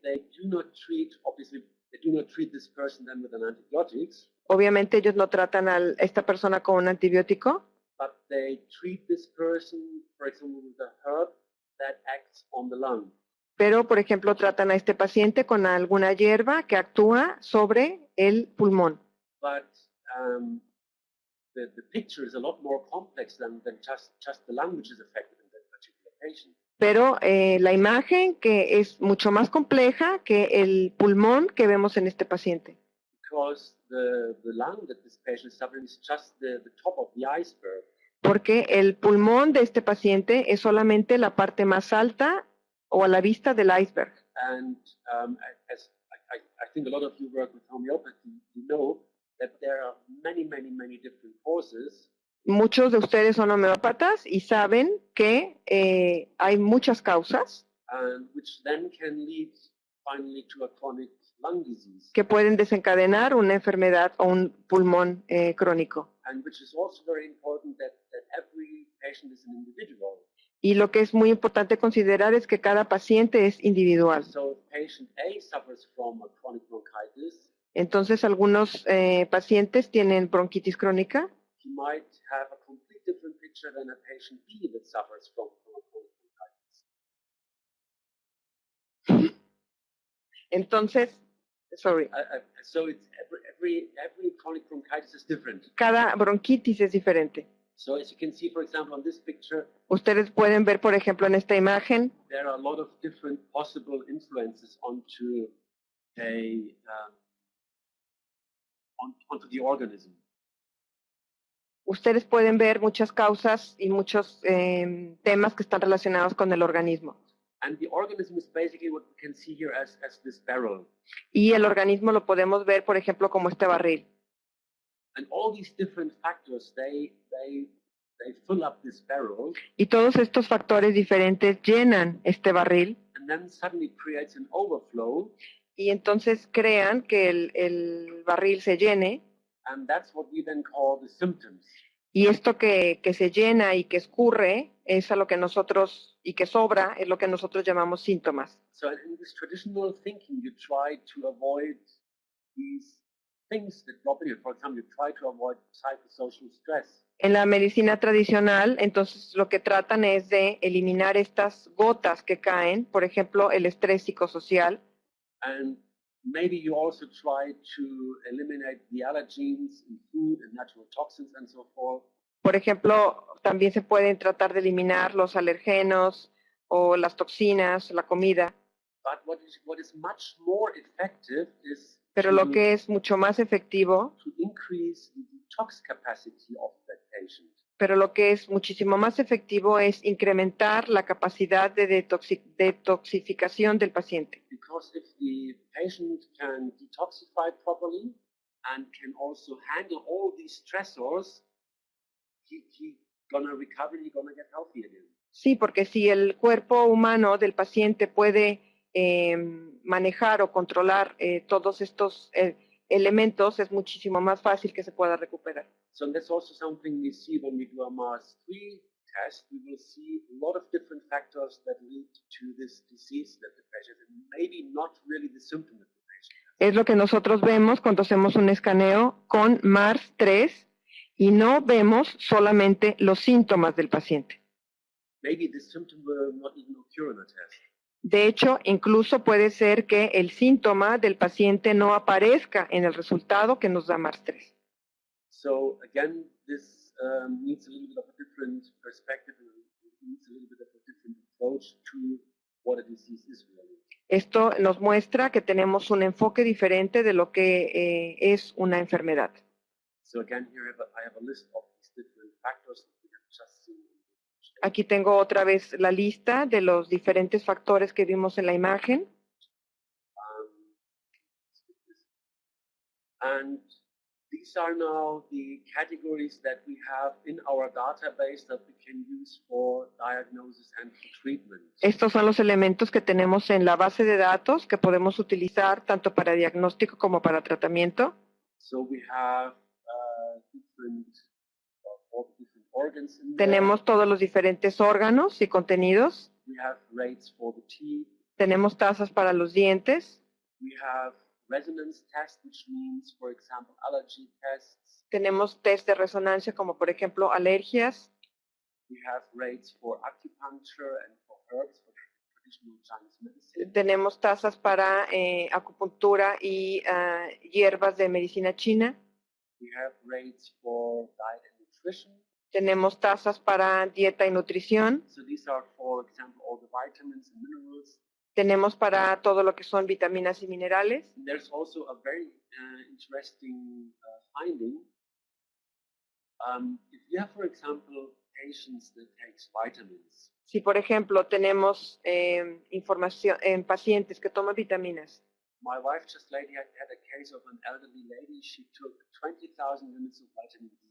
do not treat, obviously, they do not treat this person then with an antibiotics, obviamente ellos no tratan a esta persona con un antibiótico, but they treat this person, for example, with a herb that acts on the lung. pero, por ejemplo, tratan a este paciente con alguna hierba que actúa sobre el pulmón. But the picture is a lot more complex than just the lung which is affected in that particular patient. Pero la imagen que es mucho más compleja que el pulmón que vemos en este paciente. Because the lung that this patient is suffering is just the top of the iceberg. porque el pulmón de este paciente es solamente la parte más alta o a la vista del iceberg. And as I think a lot of you work with homeopathy, you know that there are many different causes. Muchos de ustedes son homeópatas y saben que hay muchas causas Which then can lead finally to a chronic lung disease. que pueden desencadenar una enfermedad o un pulmón crónico. And which is also very important that every patient is an individual. Y lo que es muy importante considerar es que cada paciente es individual. So if patient A suffers from a chronic bronchitis, Entonces, algunos pacientes tienen bronquitis crónica. he might have a complete different picture than a patient B that suffers from a chronic bronchitis. Entonces, sorry, So it's every chronic bronchitis is different. cada bronquitis es diferente. So as you can see, for example, on this picture, Ustedes pueden ver, por ejemplo, en esta imagen, there are a lot of different possible influences onto onto the organism. ustedes pueden ver muchas causas y muchos temas que están relacionados con el organismo. And the organism is basically what we can see here as this barrel. Y el organismo lo podemos ver, por ejemplo, como este barril. And all these different factors, they fill up this barrel. Y todos estos factores diferentes llenan este barril. And then suddenly creates an overflow. Y entonces crean que el barril se llene. And that's what we then call the symptoms. Y esto que se llena y que escurre es a lo que nosotros, y que sobra, es lo que nosotros llamamos síntomas. So in this traditional thinking, you try to avoid these things that drop in. For example, you try to avoid psychosocial stress. En la medicina tradicional, entonces lo que tratan es de eliminar estas gotas que caen, por ejemplo, el estrés psicosocial. And maybe you also try to eliminate the allergens in food and natural toxins and so forth. Por ejemplo, también se pueden tratar de eliminar los alergenos o las toxinas, la comida. But what is much more effective is Pero lo que es mucho más efectivo, to increase the detox capacity of that patient. Pero lo que es muchísimo más efectivo es incrementar la capacidad de detoxificación del paciente. Because if the patient can detoxify properly and can also handle all these stressors, he gonna recover, he gonna get healthy again. Sí, porque si el cuerpo humano del paciente puede manejar o controlar todos estos elementos, es muchísimo más fácil que se pueda recuperar. So that's also something we see when we do a MAS3 test. We will see a lot of different factors that lead to this disease that the patient has, and maybe not really the symptom that the patient has. Es lo que nosotros vemos cuando hacemos un escaneo con MARS-3 y no vemos solamente los síntomas del paciente. Maybe the symptom will not even occur in a test. De hecho, incluso puede ser que el síntoma del paciente no aparezca en el resultado que nos da MARS-3. So again, this needs a little bit of a different perspective and needs a little bit of a different approach to what a disease is really. Esto nos muestra que tenemos un enfoque diferente de lo que es una enfermedad. So again, here I have a list of these different factors that we have just seen. Aquí tengo otra vez la lista de los diferentes factores que vimos en la imagen. And these are now the categories that we have in our database that we can use for diagnosis and for treatment. Estos son los elementos que tenemos en la base de datos que podemos utilizar tanto para diagnóstico como para tratamiento. So we have all the different organs in there. Tenemos todos los diferentes órganos y contenidos. We have rates for the teeth. Tenemos tasas para los dientes. We have resonance tests, which means, for example, allergy tests. Tenemos test de resonancia como por ejemplo alergias. We have rates for acupuncture and for herbs, for traditional Chinese medicine. Tenemos tasas para acupuntura y hierbas de medicina china. We have rates for diet and nutrition. Tenemos tasas para dieta y nutrición. So these are, for example, all the vitamins and minerals. Tenemos para todo lo que son vitaminas y minerales. There's also a very interesting finding If you have, for example, patients that takes vitamins, Si, por ejemplo, tenemos información en pacientes que toman vitaminas. my wife just lately had a case of an elderly lady. She took 20,000 units of vitamin D.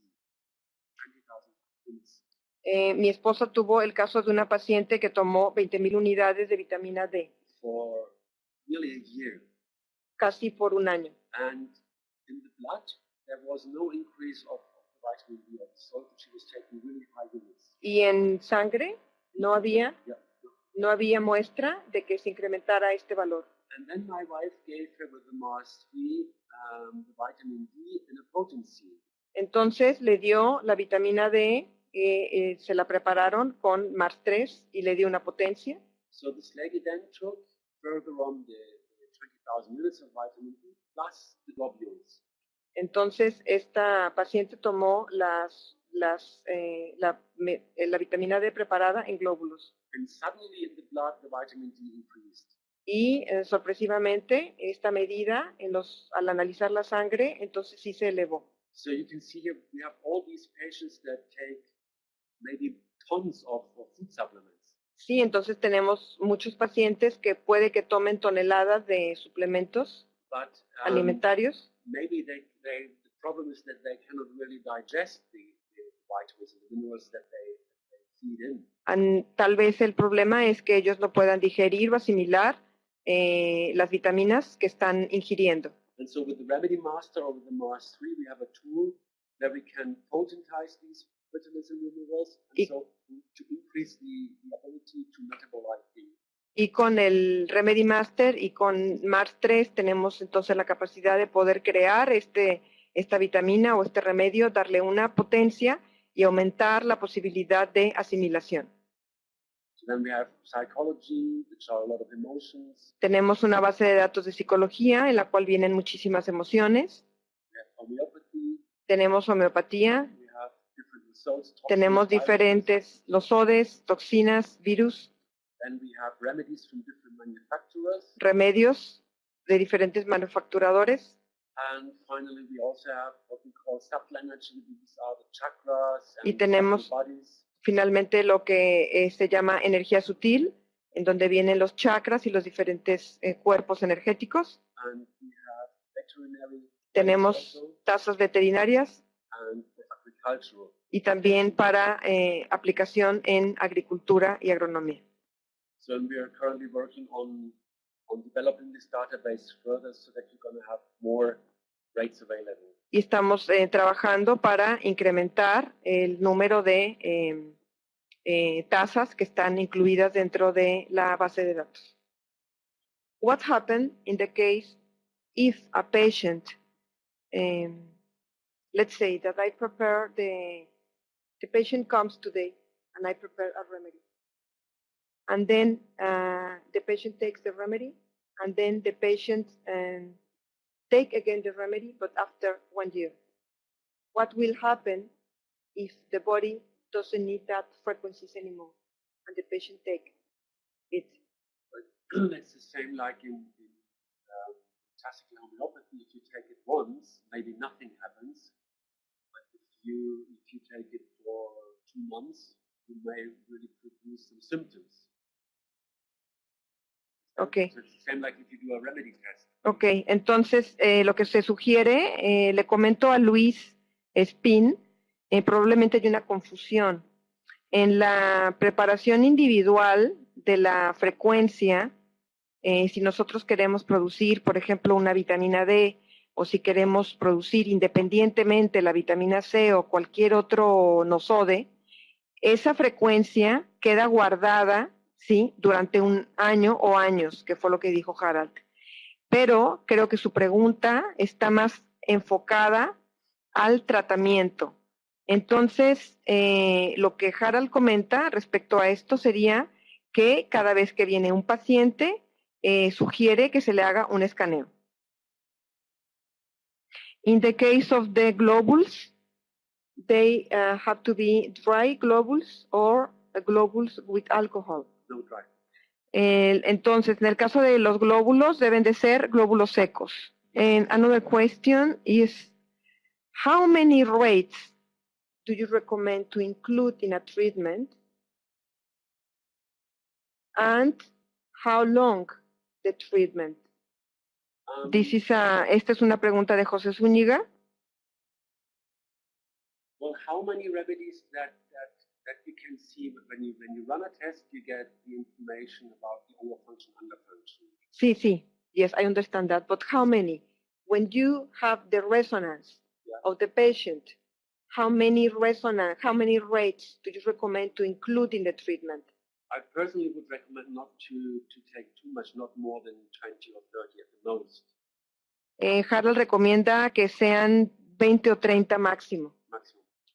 20,000 units. Mi esposa tuvo el caso de una paciente que tomó 20,000 unidades de vitamina D, For nearly a year. casi por un año. And in the blood, there was no increase of the vitamin D of the salt, but she was taking really high units. Y en sangre no había muestra de que se incrementara este valor. And then my wife gave her with the MARS 3 the vitamin D in a potency. Entonces le dio la vitamina D, se la prepararon con MARS 3 y le dio una potencia. So this lady then took further on the 20,000 units of vitamin D plus the globules. Entonces esta paciente tomó la vitamina D preparada en glóbulos. And suddenly in the blood, the vitamin D increased. Y sorpresivamente esta medida al analizar la sangre, entonces sí se elevó. So you can see here we have all these patients that take maybe tons of food supplements. Sí, entonces tenemos muchos pacientes que puede que tomen toneladas de suplementos But alimentarios. maybe the problem is that they cannot really digest the vitamins and the minerals that they feed in. Tal vez el problema es que ellos no puedan digerir o asimilar las vitaminas que están ingiriendo. And so with the Remedy Master or with the Mars 3, we have a tool that we can potentize these vitamins and minerals, and so to increase the ability to metabolize the. Y con el Remedy Master y con Mars 3 tenemos entonces la capacidad de poder crear esta vitamina o este remedio, darle una potencia y aumentar la posibilidad de asimilación. So then we have psychology, which are a lot of emotions. Tenemos una base de datos de psicología en la cual vienen muchísimas emociones. We have homeopathy. Tenemos homeopatía. We have different results. Tenemos diferentes losodes, toxinas, virus. Then we have remedies from different manufacturers. Remedios de diferentes manufacturadores. And finally, we also have what we call subtle energy. These are the chakras and y tenemos bodies. Finalmente lo que se llama energía sutil, en donde vienen los chakras y los diferentes cuerpos energéticos. And we have veterinary. Tenemos tasas veterinarias And agricultural. Y también para aplicación en agricultura y agronomía. So we are currently working on developing this database further so that you're going to have more rates available. Y estamos trabajando para incrementar el número de tasas que están incluidas dentro de la base de datos. What happened in the case if a patient, let's say that I prepare the patient comes today and I prepare a remedy. And then the patient takes the remedy, and then the patient take again the remedy, but after 1 year. What will happen if the body doesn't need that frequencies anymore, and the patient take it? It's the same like in classical homeopathy. If you take it once, maybe nothing happens. But if you take it for 2 months, you may really produce some symptoms. Okay. So it's the same like if you do a remedy test. Okay, entonces lo que se sugiere, le comento a Luis Spin, probablemente hay una confusión. En la preparación individual de la frecuencia, si nosotros queremos producir, por ejemplo, una vitamina D, o si queremos producir independientemente la vitamina C o cualquier otro nosode, esa frecuencia queda guardada, ¿sí?, durante un año o años, que fue lo que dijo Harald. Pero creo que su pregunta está más enfocada al tratamiento. Entonces, lo que Harald comenta respecto a esto sería que cada vez que viene un paciente, sugiere que se le haga un escaneo. In the case of the globules, they have to be dry globules or globules with alcohol. No dry. Entonces, en el caso de los glóbulos, deben de ser glóbulos secos. And another question is, how many rates do you recommend to include in a treatment? And how long the treatment? Esta es una pregunta de José Zúñiga. Well, how many remedies that you can see when you run a test, you get the information about the overfunction, underfunction. Sí. Yes, I understand that. But how many? When you have the resonance of the patient, how many rates do you recommend to include in the treatment? I personally would recommend not to take too much, not more than 20 or 30 at the most. Harold recomienda que sean 20 o 30 máximo.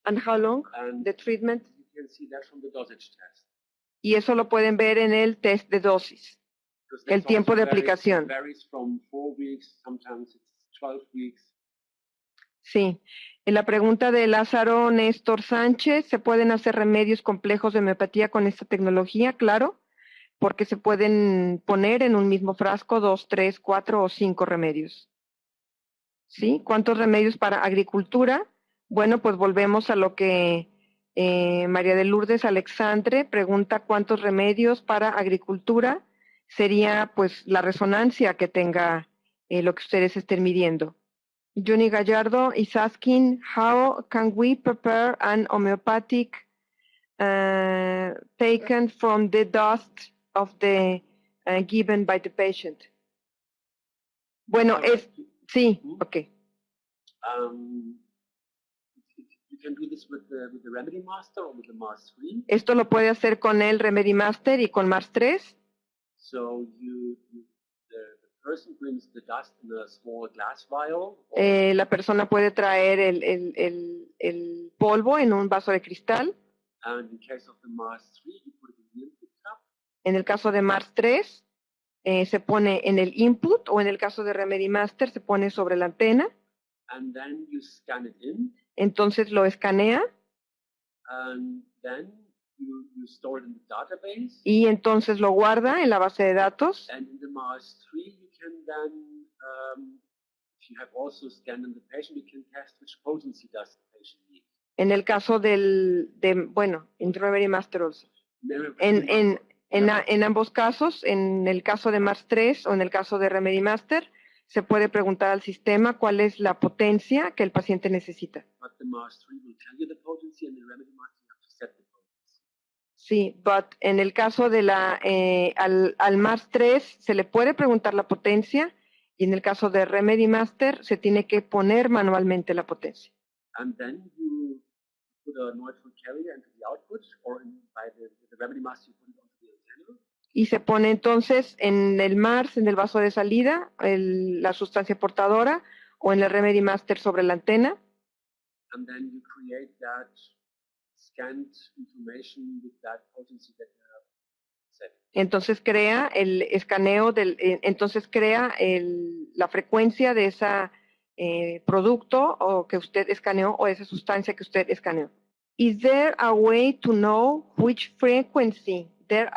And how long the treatment? You can see that from the dosage test. Y eso lo pueden ver en el test de dosis. El tiempo de aplicación. Varies from 4 weeks, sometimes it's 12 weeks. Sí. En la pregunta de Lázaro Néstor Sánchez, ¿se pueden hacer remedios complejos de homeopatía con esta tecnología? Claro, porque se pueden poner en un mismo frasco 2, 3, 4 o 5 remedios. ¿Sí? ¿Cuántos remedios para agricultura? Bueno, pues volvemos a lo que María de Lourdes Alexandre pregunta: ¿cuántos remedios para agricultura? Sería pues la resonancia que tenga lo que ustedes estén midiendo. Johnny Gallardo is asking, how can we prepare an homeopathic taken from the dust of the given by the patient? Bueno, sí, okay. You can do this with the Remedy Master or with the Mars 3. Esto lo puede hacer con el Remedy Master y con Mars 3. So the person brings the dust in a small glass vial. La persona puede traer el polvo en un vaso de cristal. And in case of the Mars 3, you put it in the input cup. En el caso de Mars 3, se pone en el input, o en el caso de Remedy Master se pone sobre la antena. And then you scan it in. Entonces lo escanea. And then you store it in the database. Y entonces lo guarda en la base de datos. And in the Mars 3, you can then, if you have also scanned in the patient, you can test which potency does the patient need. En el caso in Remedy Master also. En ambos casos, en el caso de Mars 3 o en el caso de Remedy Master, se puede preguntar al sistema cuál es la potencia que el paciente necesita. Sí, but en el caso de al Mars 3 se le puede preguntar la potencia, y en el caso de Remedy Master se tiene que poner manualmente la potencia. And then you put a neutral carrier into the output, or by the Remedy Master you put it onto the antenna. Y se pone entonces en el Mars, en el vaso de salida, la sustancia portadora, o en el Remedy Master sobre la antena. And then you create that scanned information with that potency that you have set. Entonces crea el escaneo la frecuencia de esa producto o que usted escaneó, o esa sustancia que usted escaneó. Is there a way to know which frequency there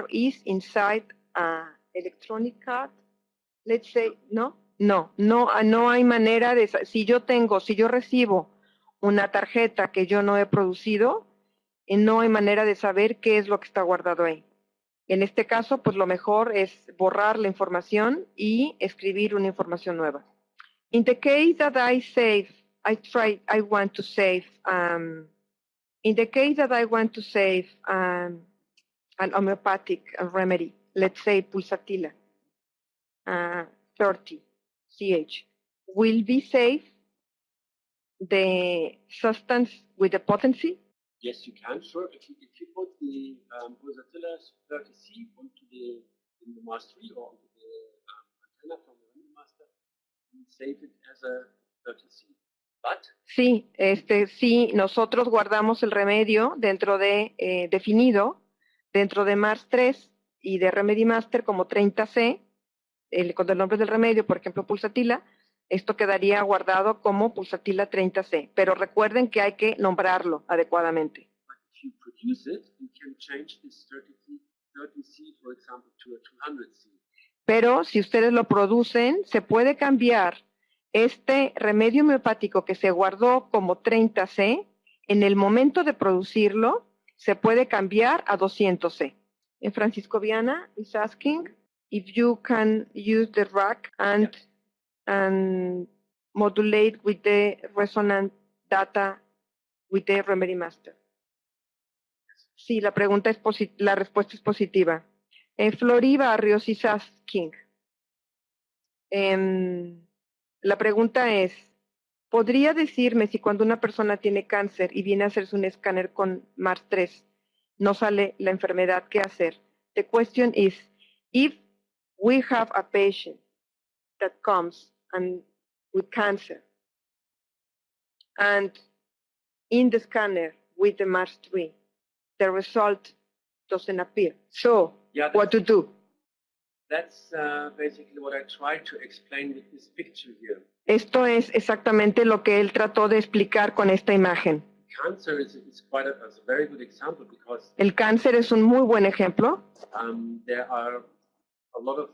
is inside an electronic card? Let's say, no hay manera de, si yo recibo una tarjeta que yo no he producido, no hay manera de saber qué es lo que está guardado ahí. En este caso, pues lo mejor es borrar la información y escribir una información nueva. In the case that I want to save an homeopathic remedy, let's say pulsatilla, 30 CH, will be save the substance with the potency? Yes, you can, sure. If you put the pulsatilla 30C in the Mars 3 or onto the antenna from the Remedy Master, you save it as a 30C. But sí, nosotros guardamos el remedio dentro de definido dentro de Mars 3 y de Remedy Master como 30C, con el nombre del remedio, por ejemplo, pulsatilla. Esto quedaría guardado como pulsatilla 30C, pero recuerden que hay que nombrarlo adecuadamente. If you produce it, you can change this 30C, for example, to a 200C. Pero si ustedes lo producen, se puede cambiar este remedio homeopático que se guardó como 30C en el momento de producirlo se puede cambiar a 200C. Francisco Viana is asking if you can use the rack and modulate with the resonant data with the Remedy Master. Sí, la respuesta es positiva. Flori Barrios is asking. La pregunta es, ¿podría decirme si cuando una persona tiene cáncer y viene a hacerse un escáner con MARS-3 no sale la enfermedad, qué hacer? The question is, if we have a patient that comes with cancer and in the scanner with the MARS-3, the result doesn't appear. So, what to do? That's basically what I tried to explain with this picture here. Esto es exactamente lo que él trató de explicar con esta imagen. Cancer is quite a very good example because el cáncer es un muy buen ejemplo. There are a lot of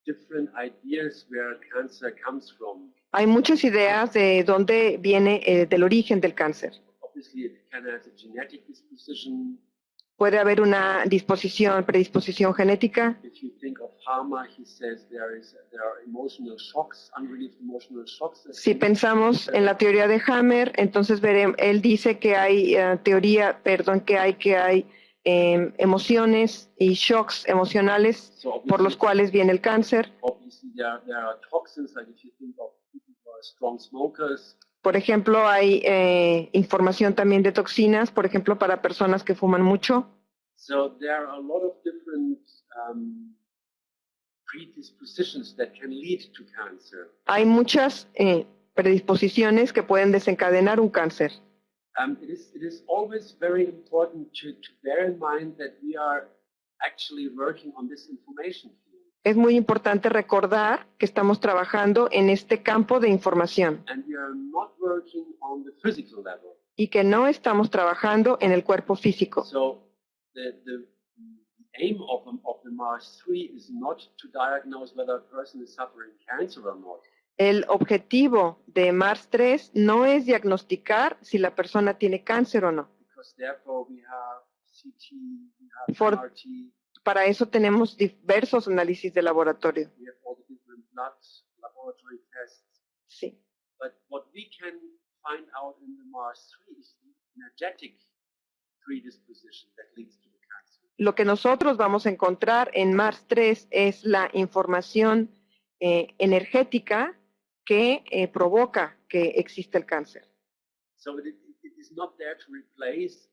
different ideas where cancer comes from. Hay muchas ideas de dónde viene del origen del cáncer. Obviously, it can have a genetic disposition. Puede haber una predisposición genética. If you think of Harmer, he says there are emotional shocks, unrelieved emotional shocks. Si pensamos en la teoría de Hammer, entonces él dice que hay que hay emociones y shocks emocionales por los cuales viene el cáncer. Obviously, there are toxins, like if you think of people who are strong smokers. Por ejemplo, hay información también de toxinas, por ejemplo, para personas que fuman mucho. So there are a lot of different predispositions that can lead to cancer. Hay muchas predisposiciones que pueden desencadenar un cáncer. It is always very important to bear in mind that we are actually working on this information field. Es muy importante recordar que estamos trabajando en este campo de información. And we are not working on the physical level. Y que no estamos trabajando en el cuerpo físico. So the aim of the MARS-3 is not to diagnose whether a person is suffering cancer or not. El objetivo de MARS-3 no es diagnosticar si la persona tiene cáncer o no. Because therefore we have CT, we have MRT. Para eso tenemos diversos análisis de laboratorio. We have all the different blood laboratory tests. Sí. But what we can find out in the MARS-3 is the energetic predisposition that leads to the cancer. Lo que nosotros vamos a encontrar en MARS-3 es la información energética que provoca que exista el cáncer. So it is not there to replace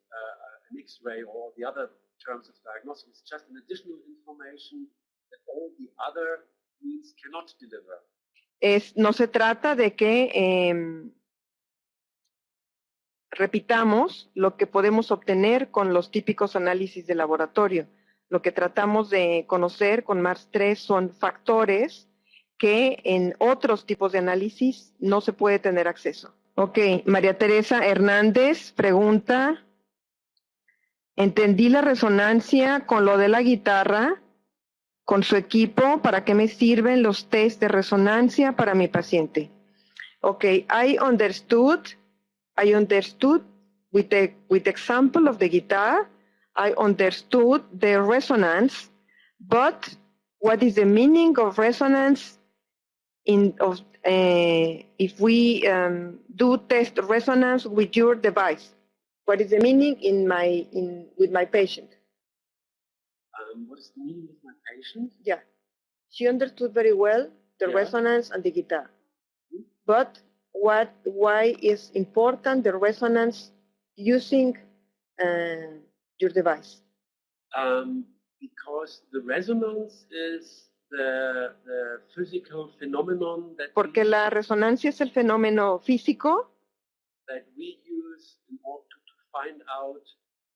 an X-ray or the other terms of diagnosis. It's just an additional information that all the other means cannot deliver. No se trata de que repitamos lo que podemos obtener con los típicos análisis de laboratorio. Lo que tratamos de conocer con MARS-3 son factores que en otros tipos de análisis no se puede tener acceso. Ok, María Teresa Hernández pregunta, entendí la resonancia con lo de la guitarra, con su equipo, ¿para qué me sirven los test de resonancia para mi paciente? Ok, I understood with the example of the guitar, I understood the resonance, but what is the meaning of resonance if we do test resonance with your device? What is the meaning with my patient? What is the meaning with my patient? Yeah, she understood very well the resonance and the guitar. Mm-hmm. But why is important the resonance using your device? Because the resonance is the physical phenomenon that Porque la resonancia es el fenómeno físico that we use in order to find out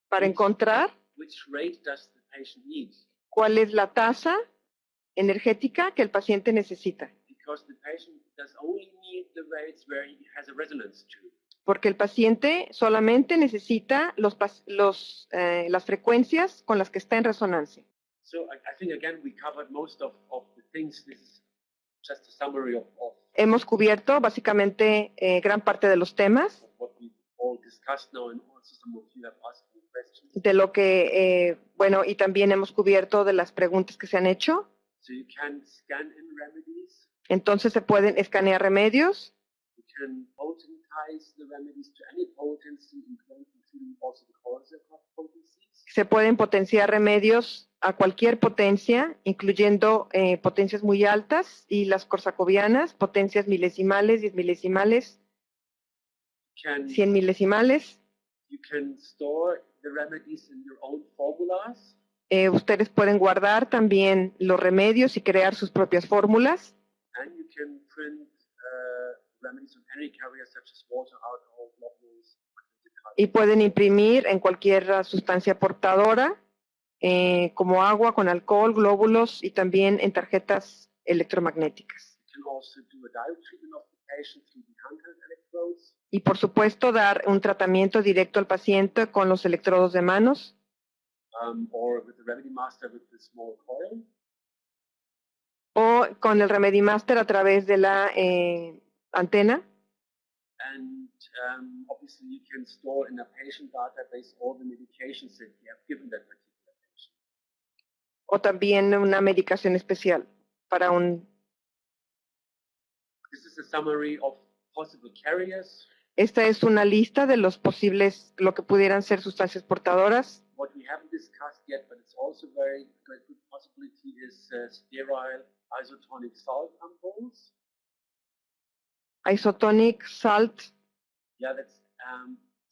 para encontrar which rate does the patient need. ¿Cuál es la tasa energética que el paciente necesita? Because the patient does only need the rates where he has a resonance to. Porque el paciente solamente necesita las frecuencias con las que está en resonancia. So I think again we covered most of the things. This is just a summary of Hemos cubierto básicamente gran parte de los temas. What we all discussed. discussed now and also some of you have asked me questions. de lo que, bueno, y también hemos cubierto de las preguntas que se han hecho. So you can scan in remedies. Entonces se pueden escanear remedios, You can potentize the remedies to any potency, including also the Korsakoff potencies. se pueden potenciar remedios a cualquier potencia, incluyendo potencias muy altas y las corsacovianas, potencias milesimales, 10 milesimales, You can, 100 milesimales. you can store the remedies in your own formulas. Ustedes pueden guardar también los remedios y crear sus propias fórmulas. And you can print remedies on any carrier such as water, alcohol, globules, magnetic Y carriers. pueden imprimir en cualquier sustancia portadora, como agua con alcohol, glóbulos y también en tarjetas electromagnéticas. You can also do a direct treatment of the patient through the handheld electrodes. Y por supuesto dar un tratamiento directo al paciente con los electrodos de manos Or with the Remedy Master with the small coil. o con el Remedy Master a través de la antena. And obviously you can store in a patient database all the medications that you have given that particular patient. O también una medicación especial para un... This is a summary of possible carriers. Esta es una lista de los posibles, lo que pudieran ser sustancias portadoras. What we haven't discussed yet, but it's also very good possibility is sterile isotonic salt ampoules. Isotonic salt. Yeah, that's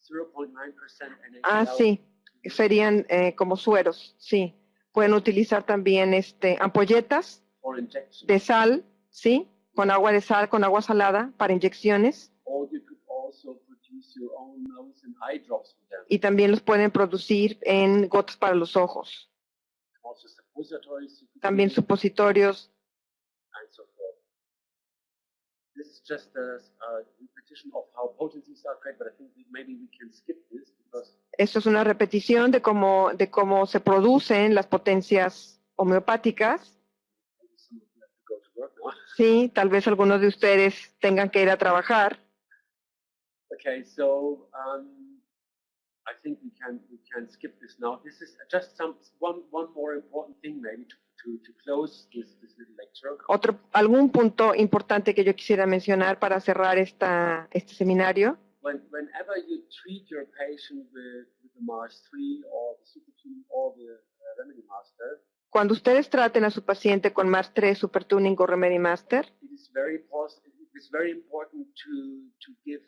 0.9% NaCl. Ah, sí, serían como sueros, sí. Pueden utilizar también ampolletas For injection. de sal, sí, con agua de sal, con agua salada para inyecciones. Or you could also produce your own nose and eye drops with them. Y también los pueden producir en gotas para los ojos. Also suppositories. You could También do, supositorios. and so forth. This is just a repetition of how potencies are created, but I think maybe we can skip this because Esto es una repetición de cómo se producen las potencias homeopáticas. maybe some of you have to go to work now. Sí, tal vez algunos de ustedes tengan que ir a trabajar. Okay, so I think we can skip this now. This is just one more important thing maybe to close this little lecture. Algún punto importante que yo quisiera mencionar para cerrar este seminario. Whenever you treat your patient with the Mars 3 or the Supertuning or the Remedy Master, Cuando ustedes traten a su paciente con Mars 3, Supertuning o Remedy Master, it is very important to give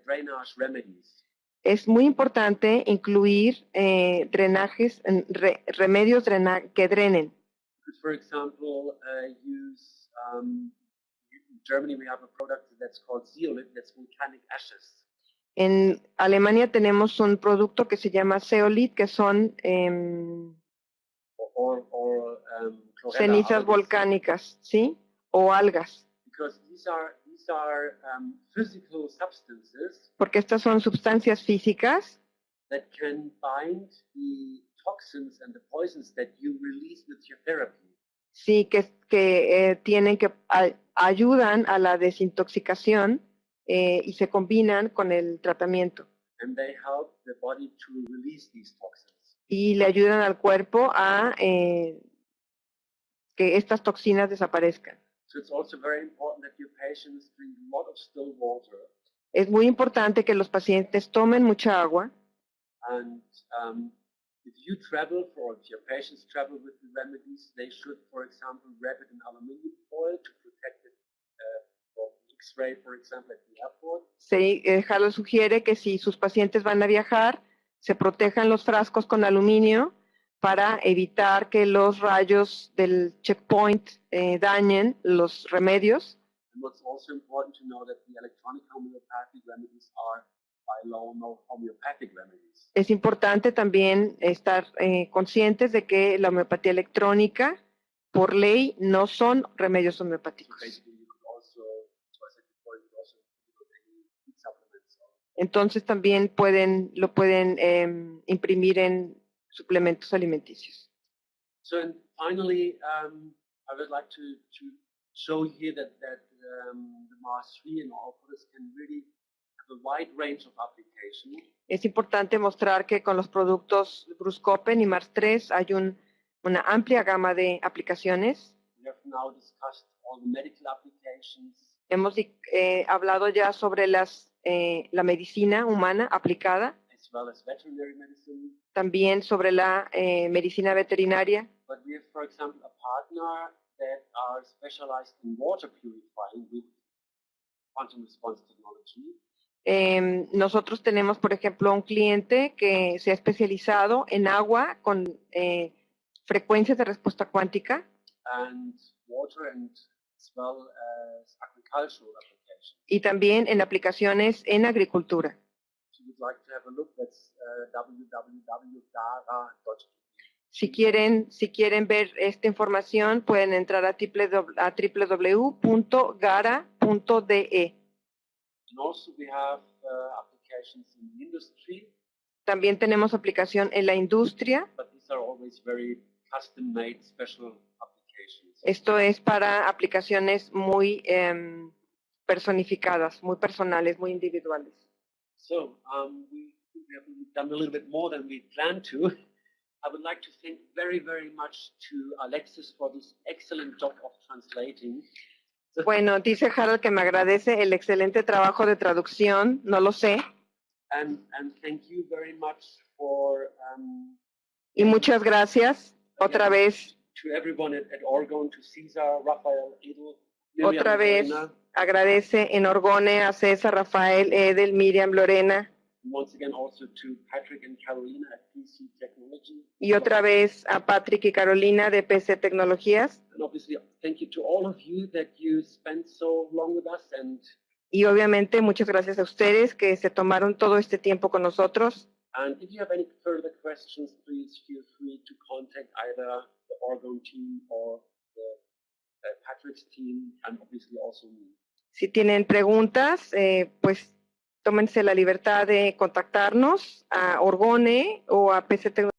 drainage remedies. es muy importante incluir drenajes, remedios que drenen. You could, for example, use in Germany we have a product that's called Zeolite, that's volcanic ashes. En Alemania tenemos un producto que se llama Zeolite, que son Or chlorella, cenizas algae. volcánicas, ¿sí? O algas. Because these are physical substances Porque estas son sustancias físicas that can bind the toxins and the poisons that you release with your therapy. sí, que ayudan a la desintoxicación y se combinan con el tratamiento. And they help the body to release these toxins. Y le ayudan al cuerpo a que estas toxinas desaparezcan. So it's also very important that your patients drink a lot of still water. Es muy importante que los pacientes tomen mucha agua. And if you travel, or if your patients travel with the remedies, they should, for example, wrap it in aluminum foil to protect it from X-ray, for example, at the airport. Harlow sugiere que si sus pacientes van a viajar, se protejan los frascos con aluminio para evitar que los rayos del checkpoint dañen los remedios. And what's also important to know that the electronic homeopathic remedies are by law no homeopathic remedies. Es importante también estar conscientes de que la homeopatía electrónica, por ley, no son remedios So homeopáticos. basically, you could also, as I said before, you could also include any food supplements. Entonces también lo pueden imprimir en suplementos alimenticios. So and finally, I would like to show here that the Mars 3 and all products can really have a wide range of applications. application. Es importante mostrar que con los productos Bruscopen y Mars 3 hay una amplia gama de aplicaciones. We have now discussed all the medical applications, Hemos hablado ya sobre la medicina humana aplicada, as well as veterinary medicine. también sobre la medicina veterinaria. But we have, for example, a partner that are specialized in water purifying with quantum response technology. Nosotros tenemos, por ejemplo, un cliente que se ha especializado en agua con frecuencias de respuesta cuántica And water and as well as agricultural applications. y también en aplicaciones en agricultura. If you would like to have a look, that's www.gara.de. Si quieren ver esta información, pueden entrar a www.gara.de. And also we have applications in the industry, También tenemos aplicación en la industria. but these are always very custom-made special applications. Esto es para aplicaciones muy personificadas, muy personales, muy individuales. So we have done a little bit more than we planned to. I would like to thank very, very much to Alexis for this excellent job of translating. Bueno, dice Harold que me agradece el excelente trabajo de traducción, no lo sé. And thank you very much for Y muchas gracias otra vez, to everyone at Orgon, to Cesar, Rafael, Edel, Miriam, otra vez Lorena, agradece en Orgone a César, Rafael, Edel, Miriam, Lorena. and once again also to Patrick and Carolina at PC Technology. Y otra vez a Patrick y Carolina de PC Tecnologías. And obviously, thank you to all of you that you spent so long with us. Y obviamente muchas gracias a ustedes que se tomaron todo este tiempo con nosotros. And if you have any further questions, please feel free to contact either the Orgon team or the Patrick's team, and obviously also me. Si tienen preguntas, pues tómense la libertad de contactarnos a Orgone o a PC Tecnologías.